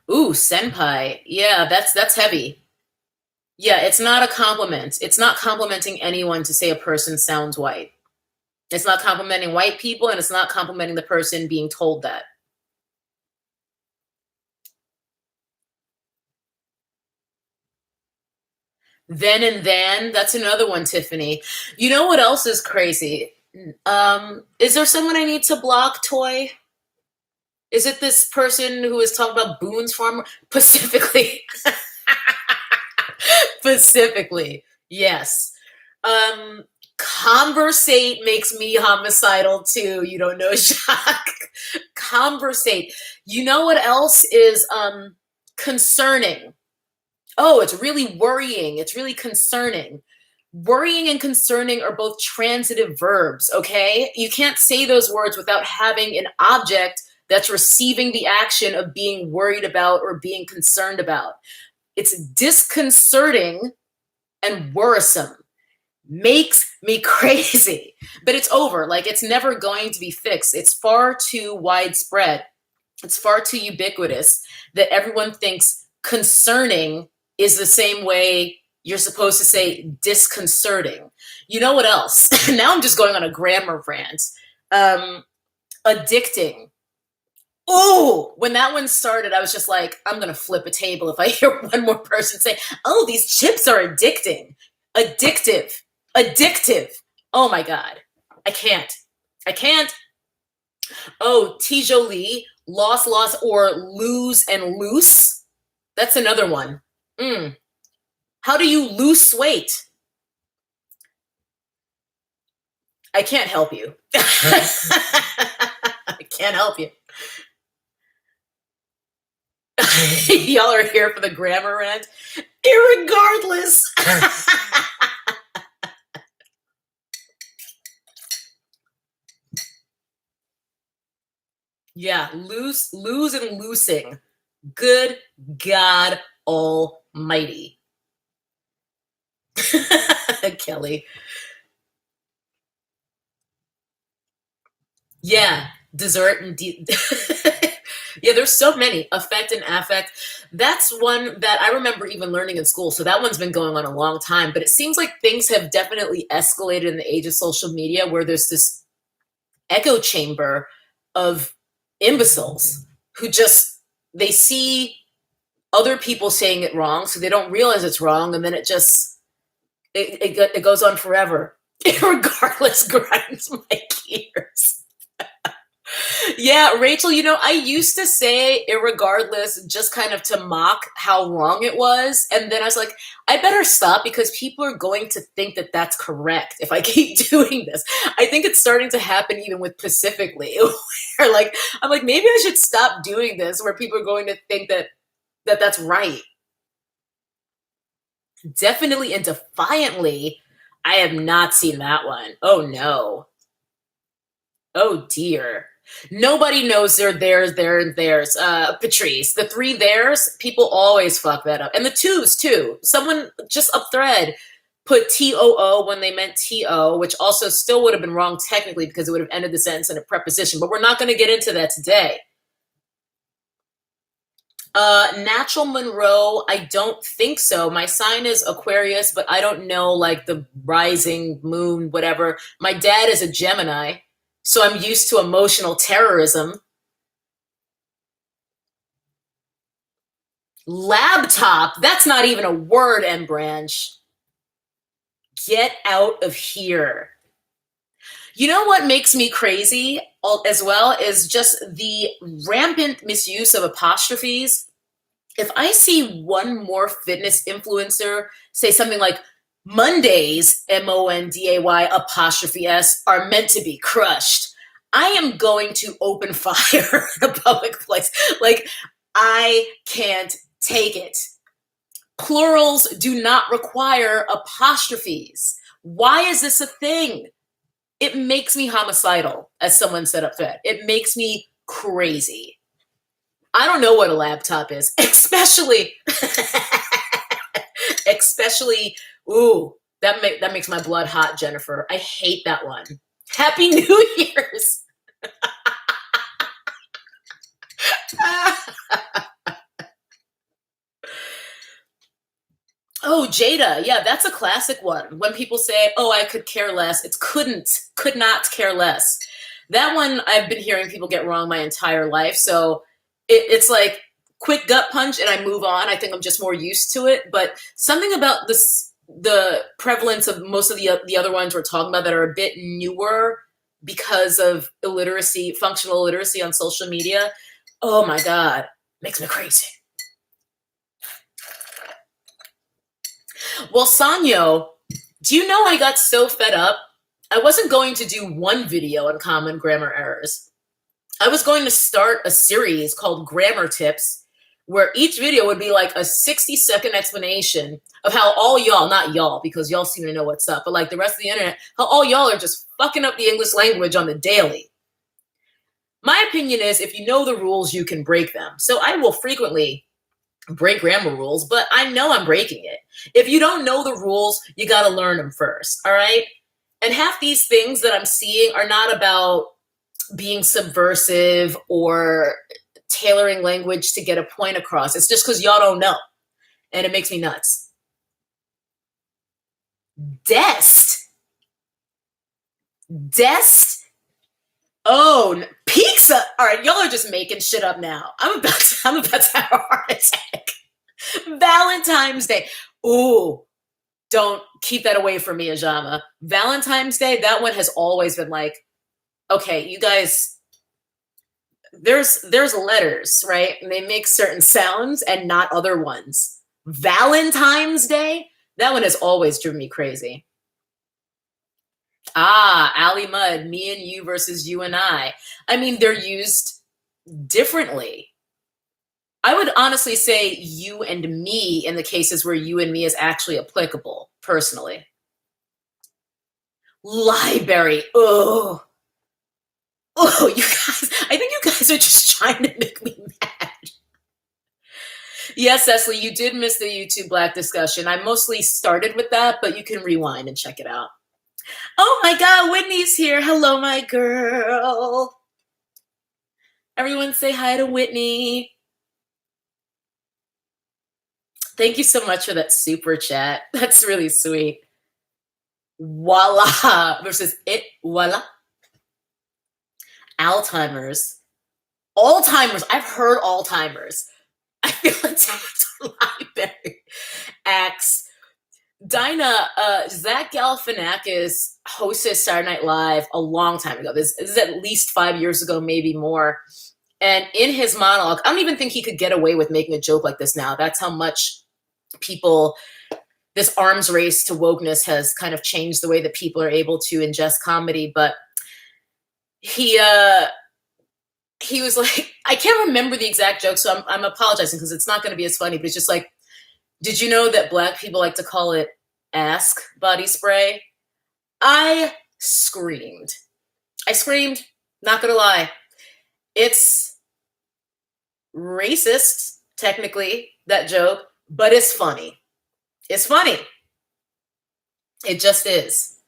Ooh, senpai. Yeah, that's heavy. Yeah, it's not a compliment. It's not complimenting anyone to say a person sounds white. It's not complimenting white people, and it's not complimenting the person being told that. Then and then, that's another one, Tiffany. You know what else is crazy? Is there someone I need to block, Toy? Is it this person who is talking about Boone's Farm? Specifically, specifically, yes. Conversate makes me homicidal too. You don't know, Jacques. Conversate. You know what else is concerning? Oh, it's really worrying. It's really concerning. Worrying and concerning are both transitive verbs, okay? You can't say those words without having an object that's receiving the action of being worried about or being concerned about. It's disconcerting and worrisome. Makes me crazy. But it's over. Like, it's never going to be fixed. It's far too widespread. It's far too ubiquitous that everyone thinks concerning is the same way you're supposed to say disconcerting. You know what else? Now I'm just going on a grammar rant. Um, addicting. Oh, when that one started, I was just like, I'm going to flip a table if I hear one more person say, oh, these chips are addicting. Addictive. Addictive. Oh my God. I can't. I can't. Oh, Tijoli, loss, or lose and loose. That's another one. Mm. How do you lose weight? I can't help you. I can't help you. Y'all are here for the grammar rant. Irregardless. Yeah, lose and loosing. Good God Almighty. Kelly. Yeah, dessert and yeah, there's so many. Affect and affect. That's one that I remember even learning in school. So that one's been going on a long time. But it seems like things have definitely escalated in the age of social media where there's this echo chamber of imbeciles who just they see other people saying it wrong, so they don't realize it's wrong, and then it goes on forever. Regardless, grinds my gears. Yeah, Rachel, I used to say irregardless just kind of to mock how wrong it was. And then I was like, I better stop because people are going to think that that's correct if I keep doing this. I think it's starting to happen even with Pacifically, where like, I'm like, maybe I should stop doing this where people are going to think that that's right. Definitely and defiantly, I have not seen that one. Oh no. Oh dear. Nobody knows they're theirs, and theirs. Patrice, the three theirs, people always fuck that up. And the twos too. Someone just up thread put TOO when they meant TO, which also still would have been wrong technically because it would have ended the sentence in a preposition. But we're not going to get into that today. Natural Monroe, I don't think so. My sign is Aquarius, but I don't know like the rising moon, whatever. My dad is a Gemini, so I'm used to emotional terrorism. Laptop, that's not even a word, M Branch. Get out of here. You know what makes me crazy as well is just the rampant misuse of apostrophes. If I see one more fitness influencer say something like, Mondays, Monday apostrophe S, are meant to be crushed, I am going to open fire in a public place. Like, I can't take it. Plurals do not require apostrophes. Why is this a thing? It makes me homicidal, as someone said up front. It makes me crazy. I don't know what a laptop is, especially, ooh, that makes my blood hot, Jennifer. I hate that one. Happy New Year's. Oh, Jada. Yeah, that's a classic one. When people say, oh, I could care less, it's could not care less. That one I've been hearing people get wrong my entire life. So it's like quick gut punch and I move on. I think I'm just more used to it. But something about this, the prevalence of most of the other ones we're talking about that are a bit newer because of illiteracy, functional illiteracy on social media. Oh my God, makes me crazy. Well, Sanyo, do you know I got so fed up? I wasn't going to do one video on common grammar errors. I was going to start a series called Grammar Tips, where each video would be like a 60-second explanation of how all y'all, not y'all, because y'all seem to know what's up, but like the rest of the internet, how all y'all are just fucking up the English language on the daily. My opinion is if you know the rules, you can break them. So I will frequently break grammar rules, but I know I'm breaking it. If you don't know the rules, you got to learn them first, all right? And half these things that I'm seeing are not about being subversive or tailoring language to get a point across. It's just because y'all don't know, and it makes me nuts. Dest. Oh, pizza. All right, y'all are just making shit up now. I'm about to have a heart attack. Valentine's Day. Ooh, don't keep that away from me, Ajama. Valentine's Day, that one has always been like, okay, you guys, there's letters, right? And they make certain sounds and not other ones. Valentine's Day, that one has always driven me crazy. Ah, Ali Mud, me and you versus you and I. I mean, they're used differently. I would honestly say you and me in the cases where you and me is actually applicable, personally. Library. Oh, you guys, I think you guys are just trying to make me mad. Yes, Cecily, you did miss the YouTube Black discussion. I mostly started with that, but you can rewind and check it out. Oh my God, Whitney's here. Hello, my girl. Everyone say hi to Whitney. Thank you so much for that super chat. That's really sweet. Voila versus it. Voila. Alzheimer's. Alzheimer's. I've heard Alzheimer's. I feel attacked on Library. Axe. Dinah, Zach Galifianakis hosted Saturday Night Live a long time ago. This is at least 5 years ago, maybe more. And in his monologue, I don't even think he could get away with making a joke like this now. That's how much people, this arms race to wokeness has kind of changed the way that people are able to ingest comedy. But he was like, I can't remember the exact joke, so I'm apologizing because it's not going to be as funny, but it's just like, did you know that Black people like to call it Ask body spray? I screamed. Not going to lie. It's racist, technically, that joke, but it's funny. It's funny. It just is.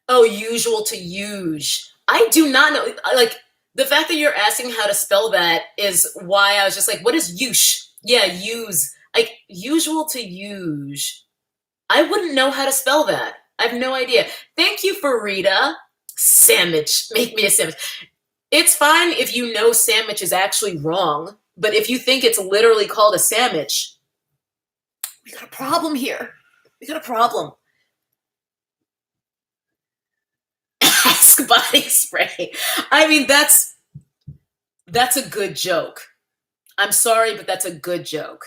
Oh, usual to use. I do not know. Like, the fact that you're asking how to spell that is why I was just like, what is use? Yeah, use. Like, usual to use. I wouldn't know how to spell that. I have no idea. Thank you for Rita. Sandwich. Make me a sandwich. It's fine if you know sandwich is actually wrong, but if you think it's literally called a sandwich, we got a problem here. We got a problem. Ask body spray. I mean, that's a good joke. I'm sorry, but that's a good joke.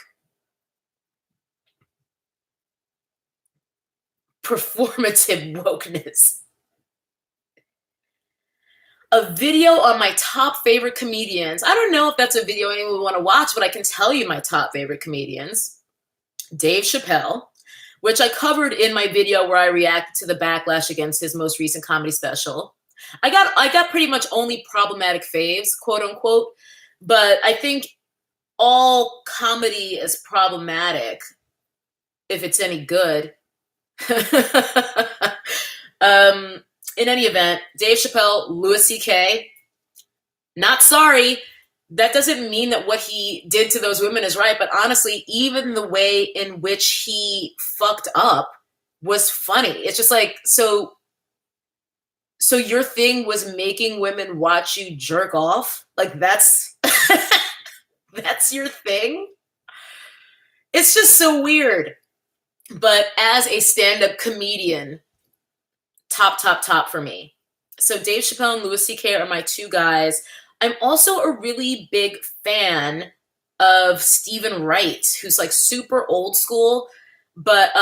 Performative wokeness. A video on my top favorite comedians. I don't know if that's a video anyone would want to watch, but I can tell you my top favorite comedians. Dave Chappelle, which I covered in my video where I reacted to the backlash against his most recent comedy special. I got pretty much only problematic faves, quote unquote, but I think all comedy is problematic if it's any good. In any event, Dave Chappelle, Louis C.K., not sorry. That doesn't mean that what he did to those women is right, but honestly, even the way in which he fucked up was funny. It's just like, so your thing was making women watch you jerk off? Like, that's that's your thing? It's just so weird. But as a stand-up comedian, top for me. So Dave Chappelle and Louis C.K. are my two guys. I'm also a really big fan of Stephen Wright, who's like super old school, but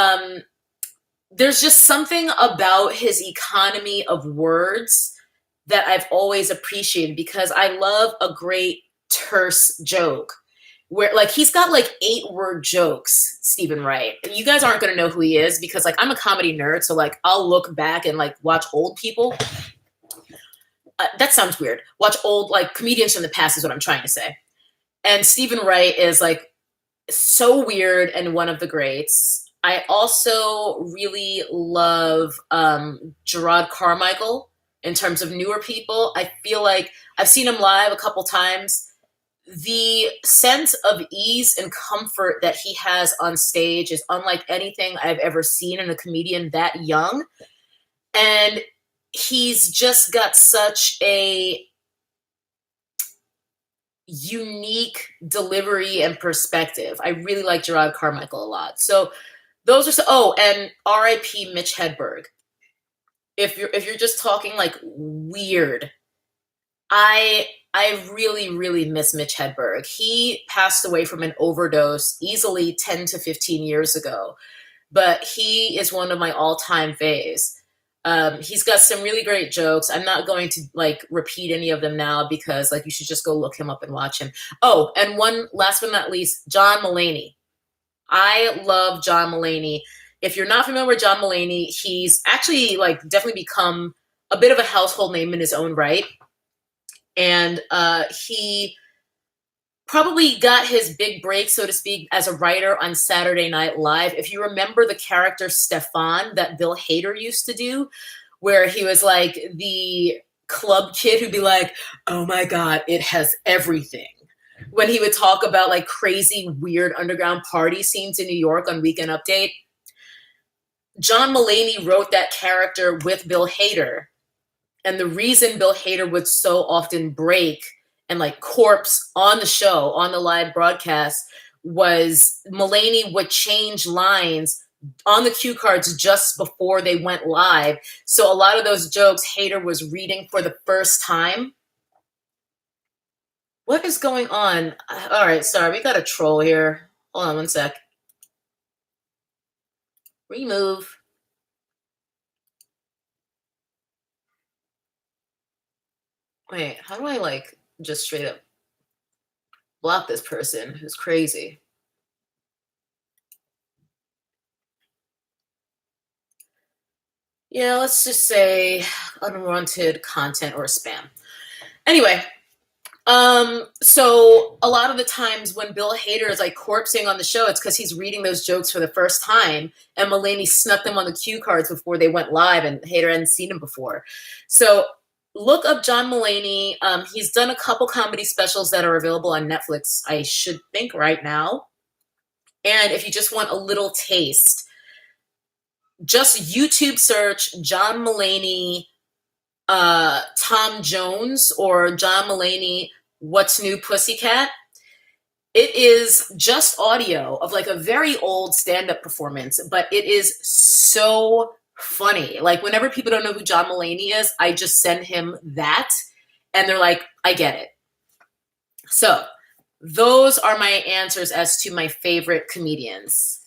there's just something about his economy of words that I've always appreciated, because I love a great terse joke. Where, like, he's got like 8-word jokes, Stephen Wright. You guys aren't going to know who he is because, like, I'm a comedy nerd. So, like, I'll look back and, like, watch old people. That sounds weird. Watch old, like, comedians from the past is what I'm trying to say. And Stephen Wright is, like, so weird and one of the greats. I also really love Gerard Carmichael in terms of newer people. I feel like I've seen him live a couple times. The sense of ease and comfort that he has on stage is unlike anything I've ever seen in a comedian that young. And he's just got such a unique delivery and perspective. I really like Gerard Carmichael a lot. So those are and R.I.P. Mitch Hedberg. If you're just talking like weird, I really miss Mitch Hedberg. He passed away from an overdose easily 10 to 15 years ago, but he is one of my all-time faves. He's got some really great jokes. I'm not going to like repeat any of them now because like you should just go look him up and watch him. Oh, and one last but not least, John Mulaney. I love John Mulaney. If you're not familiar with John Mulaney, he's actually like definitely become a bit of a household name in his own right. And he probably got his big break, so to speak, as a writer on Saturday Night Live. If you remember the character Stefan that Bill Hader used to do, where he was like the club kid who'd be like, oh my God, it has everything. When he would talk about like crazy, weird underground party scenes in New York on Weekend Update. John Mulaney wrote that character with Bill Hader. And the reason Bill Hader would so often break and like corpse on the show, on the live broadcast, was Mulaney would change lines on the cue cards just before they went live. So a lot of those jokes Hader was reading for the first time. What is going on? All right, sorry, we got a troll here. Hold on one sec. Remove. Wait, how do I like just straight up block this person who's crazy? Yeah, let's just say unwanted content or spam. Anyway, so a lot of the times when Bill Hader is like corpsing on the show, it's because he's reading those jokes for the first time, and Mulaney snuck them on the cue cards before they went live, and Hader hadn't seen them before. So Look up John Mulaney. He's done a couple comedy specials that are available on Netflix, I should think right now. And if you just want a little taste, just YouTube search John Mulaney, Tom Jones, or John Mulaney, What's New Pussycat. It is just audio of like a very old stand-up performance, but it is so funny. Like whenever people don't know who John Mulaney is, I just send him that and they're like, I get it. So those are my answers as to my favorite comedians.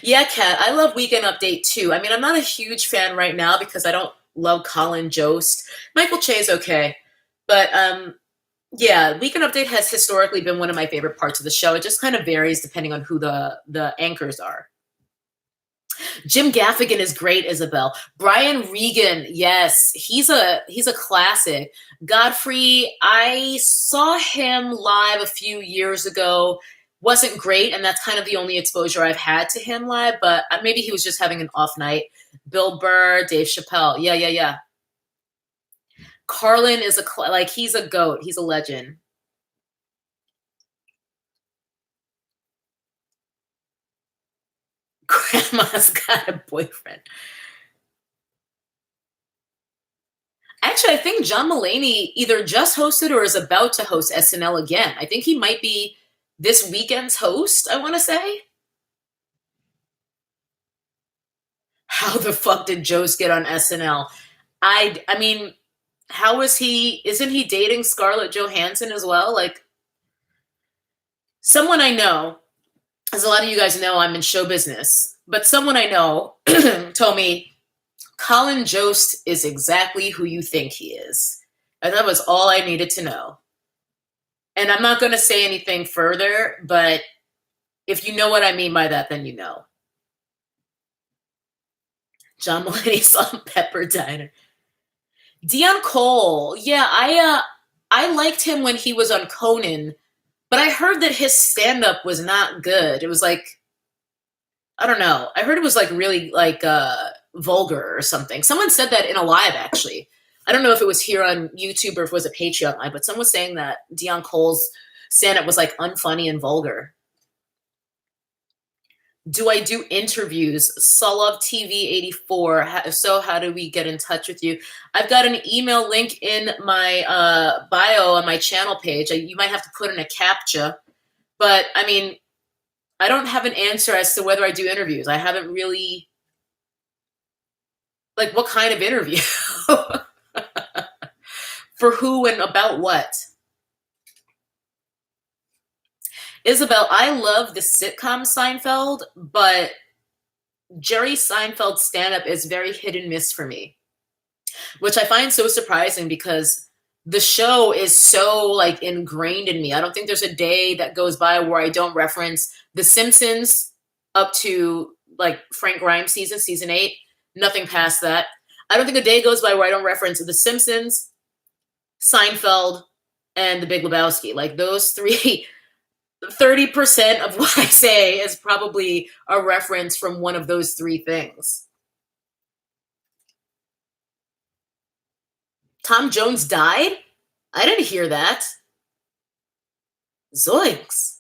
Yeah, Kat, I love Weekend Update too. I mean, I'm not a huge fan right now because I don't love Colin Jost. Michael Che's okay. But yeah, Weekend Update has historically been one of my favorite parts of the show. It just kind of varies depending on who the anchors are. Jim Gaffigan is great, Isabel. Brian Regan, yes, he's a classic. Godfrey, I saw him live a few years ago. Wasn't great, and that's kind of the only exposure I've had to him live, but maybe he was just having an off night. Bill Burr, Dave Chappelle. Yeah. Carlin is like he's a goat. He's a legend. Grandma's got a boyfriend. Actually, I think John Mulaney either just hosted or is about to host SNL again. I think he might be this weekend's host, I want to say. How the fuck did Jost get on SNL? I mean, how is he? Isn't he dating Scarlett Johansson as well? Like, someone I know, as a lot of you guys know, I'm in show business, but someone I know told me Colin Jost is exactly who you think he is. And that was all I needed to know. And I'm not going to say anything further, but if you know what I mean by that, then you know. John Mulaney, Salt and Pepper Diner. Dion Cole. Yeah, I liked him when he was on Conan, but I heard that his stand-up was not good. It was like, I don't know. I heard it was like really like vulgar or something. Someone said that in a live, actually. I don't know if it was here on YouTube or if it was a Patreon live, but someone was saying that Dion Cole's stand-up was like unfunny and vulgar. Do I do interviews? Solov TV 84. If so, how do we get in touch with you? I've got an email link in my bio on my channel page. You might have to put in a CAPTCHA, but I mean, I don't have an answer as to whether I do interviews. I haven't really, like, what kind of interview? For who and about what? Isabel, I love the sitcom Seinfeld, but Jerry Seinfeld's stand-up is very hit and miss for me, which I find so surprising because the show is so like ingrained in me. I don't think there's a day that goes by where I don't reference The Simpsons up to like Frank Grimes season 8, nothing past that. I don't think a day goes by where I don't reference The Simpsons, Seinfeld, and The Big Lebowski. Like those three, 30% of what I say is probably a reference from one of those three things. Tom Jones died? I didn't hear that. Zoinks.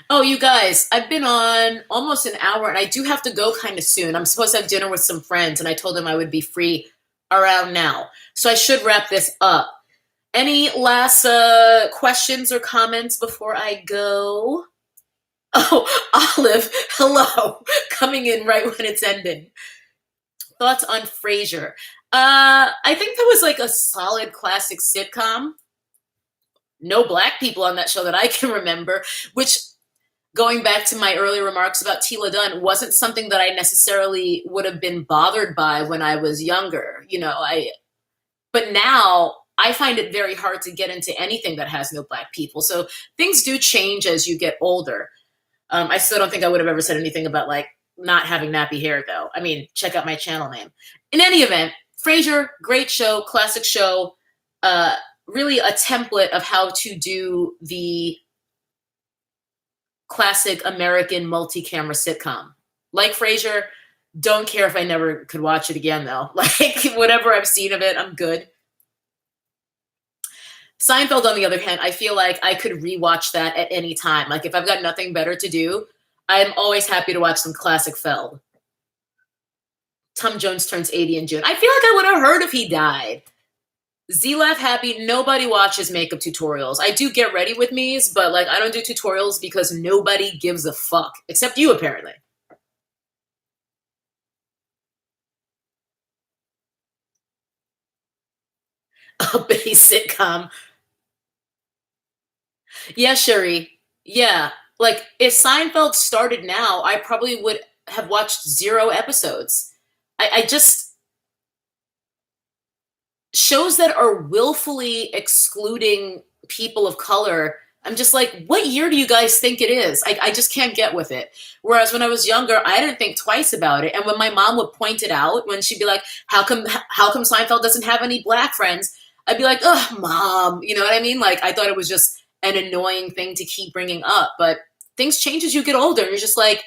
Oh, you guys, I've been on almost an hour and I do have to go kind of soon. I'm supposed to have dinner with some friends and I told them I would be free around now. So I should wrap this up. Any last questions or comments before I go? Oh, Olive, hello. Coming in right when it's ending. Thoughts on Frasier? I think that was like a solid classic sitcom. No black people on that show that I can remember, which, going back to my earlier remarks about Tila Dunn, wasn't something that I necessarily would have been bothered by when I was younger. You know, but now I find it very hard to get into anything that has no black people. So things do change as you get older. I still don't think I would have ever said anything about like not having nappy hair though. I mean, check out my channel name. In any event, Frasier, great show, classic show. really a template of how to do the classic American multi-camera sitcom. Like Frasier, don't care if I never could watch it again though. Like whatever I've seen of it, I'm good. Seinfeld, on the other hand, I feel like I could rewatch that at any time. Like if I've got nothing better to do, I'm always happy to watch some classic Feld. Tom Jones turns 80 in June. I feel like I would have heard if he died. Z-Laugh Happy, nobody watches makeup tutorials. I do get ready with me's, but like I don't do tutorials because nobody gives a fuck. Except you, apparently. A base sitcom. Yeah, Sherry. Yeah. Like if Seinfeld started now, I probably would have watched 0 episodes. I just shows that are willfully excluding people of color. I'm just like, what year do you guys think it is? I just can't get with it. Whereas when I was younger, I didn't think twice about it. And when my mom would point it out, when she'd be like, how come Seinfeld doesn't have any black friends? I'd be like, oh, mom, you know what I mean? Like, I thought it was just an annoying thing to keep bringing up. But things change as you get older. And you're just like,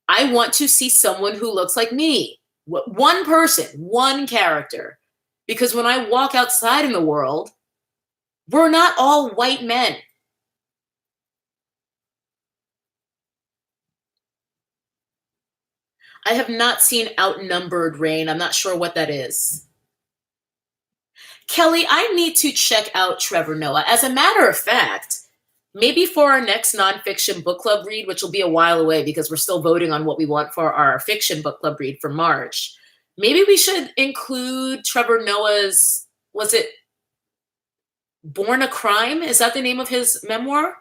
I want to see someone who looks like me. One person, one character. Because when I walk outside in the world, we're not all white men. I have not seen Outnumbered, Rain. I'm not sure what that is. Kelly, I need to check out Trevor Noah. As a matter of fact, maybe for our next nonfiction book club read, which will be a while away because we're still voting on what we want for our fiction book club read for March, maybe we should include Trevor Noah's, was it Born a Crime? Is that the name of his memoir?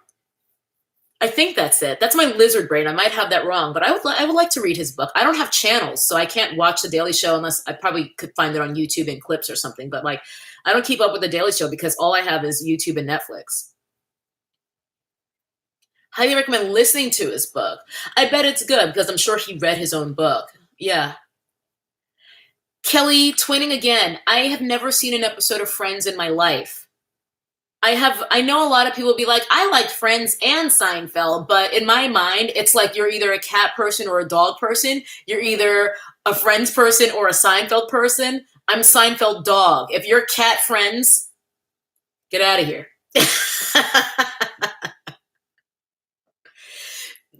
I think that's it. That's my lizard brain. I might have that wrong, but I would like to read his book. I don't have channels, so I can't watch The Daily Show unless I probably could find it on YouTube in clips or something. But like, I don't keep up with The Daily Show because all I have is YouTube and Netflix. Highly recommend listening to his book. I bet it's good because I'm sure he read his own book. Yeah. Kelly, twinning again. I have never seen an episode of Friends in my life. I know a lot of people be like, I liked Friends and Seinfeld, but in my mind, it's like you're either a cat person or a dog person. You're either a Friends person or a Seinfeld person. I'm Seinfeld dog. If you're cat Friends, get out of here.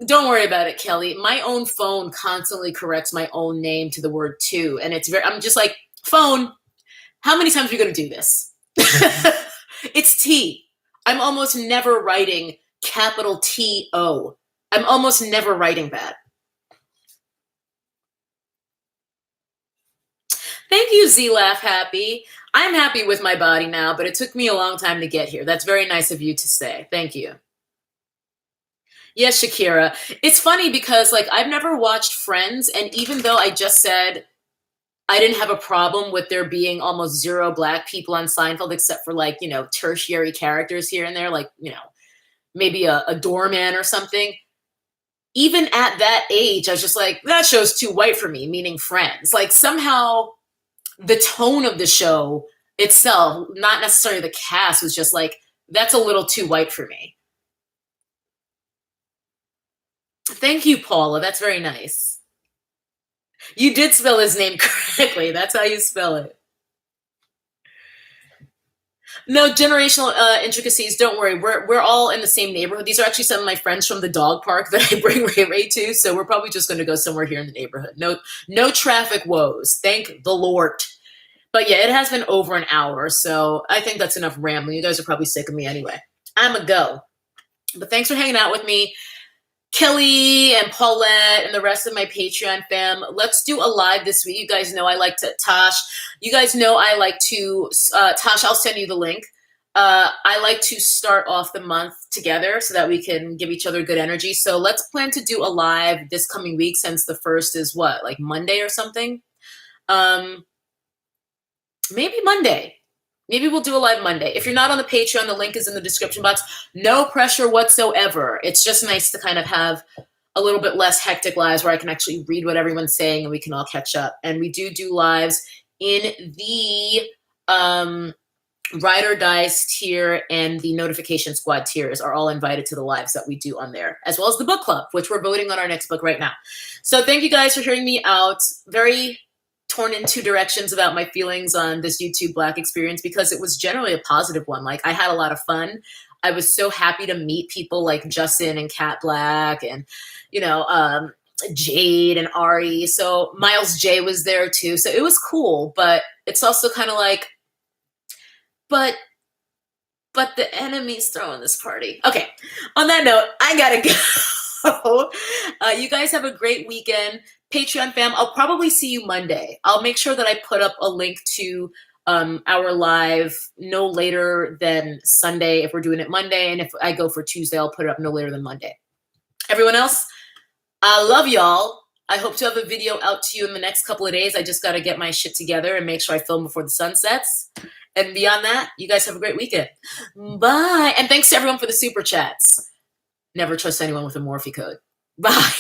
Don't worry about it, Kelly. My own phone constantly corrects my own name to the word two. And I'm just like, phone, how many times are you going to do this? It's T. I'm almost never writing capital T-O. I'm almost never writing that. Thank you, Z-Laugh Happy. I'm happy with my body now, but it took me a long time to get here. That's very nice of you to say. Thank you. Yes, Shakira. It's funny because like I've never watched Friends, and even though I just said I didn't have a problem with there being almost 0 black people on Seinfeld, except for like, tertiary characters here and there, like, maybe a doorman or something. Even at that age, I was just like, that show's too white for me, meaning Friends. Like somehow the tone of the show itself, not necessarily the cast, was just like, that's a little too white for me. Thank you, Paula. That's very nice. You did spell his name correctly. That's how you spell it. No generational intricacies. Don't worry. We're all in the same neighborhood. These are actually some of my friends from the dog park that I bring Ray Ray to. So we're probably just going to go somewhere here in the neighborhood. No traffic woes. Thank the Lord. But yeah, it has been over an hour. So I think that's enough rambling. You guys are probably sick of me anyway. I'm a go. But thanks for hanging out with me. Kelly and Paulette and the rest of my Patreon fam, let's do a live this week. You guys know I like to, Tosh, you guys know I like to, Tosh, I'll send you the link. I like to start off the month together so that we can give each other good energy. So let's plan to do a live this coming week since the first is what, like Monday or something? Maybe Monday. Maybe we'll do a live Monday. If you're not on the Patreon, the link is in the description box. No pressure whatsoever. It's just nice to kind of have a little bit less hectic lives where I can actually read what everyone's saying and we can all catch up. And we do lives in the Ride or Dice tier and the Notification Squad tiers are all invited to the lives that we do on there, as well as the book club, which we're voting on our next book right now. So thank you guys for hearing me out. Very torn in two directions about my feelings on this YouTube Black experience, because it was generally a positive one. Like, I had a lot of fun. I was so happy to meet people like Justin and Cat Black and, you know, Jade and Ari. So Miles J was there too. So it was cool, but it's also kind of like, but the enemy's throwing this party. Okay, on that note, I gotta go. You guys have a great weekend. Patreon fam, I'll probably see you Monday. I'll make sure that I put up a link to our live no later than Sunday if we're doing it Monday. And if I go for Tuesday, I'll put it up no later than Monday. Everyone else, I love y'all. I hope to have a video out to you in the next couple of days. I just got to get my shit together and make sure I film before the sun sets. And beyond that, you guys have a great weekend. Bye. And thanks to everyone for the super chats. Never trust anyone with a Morphe code. Bye.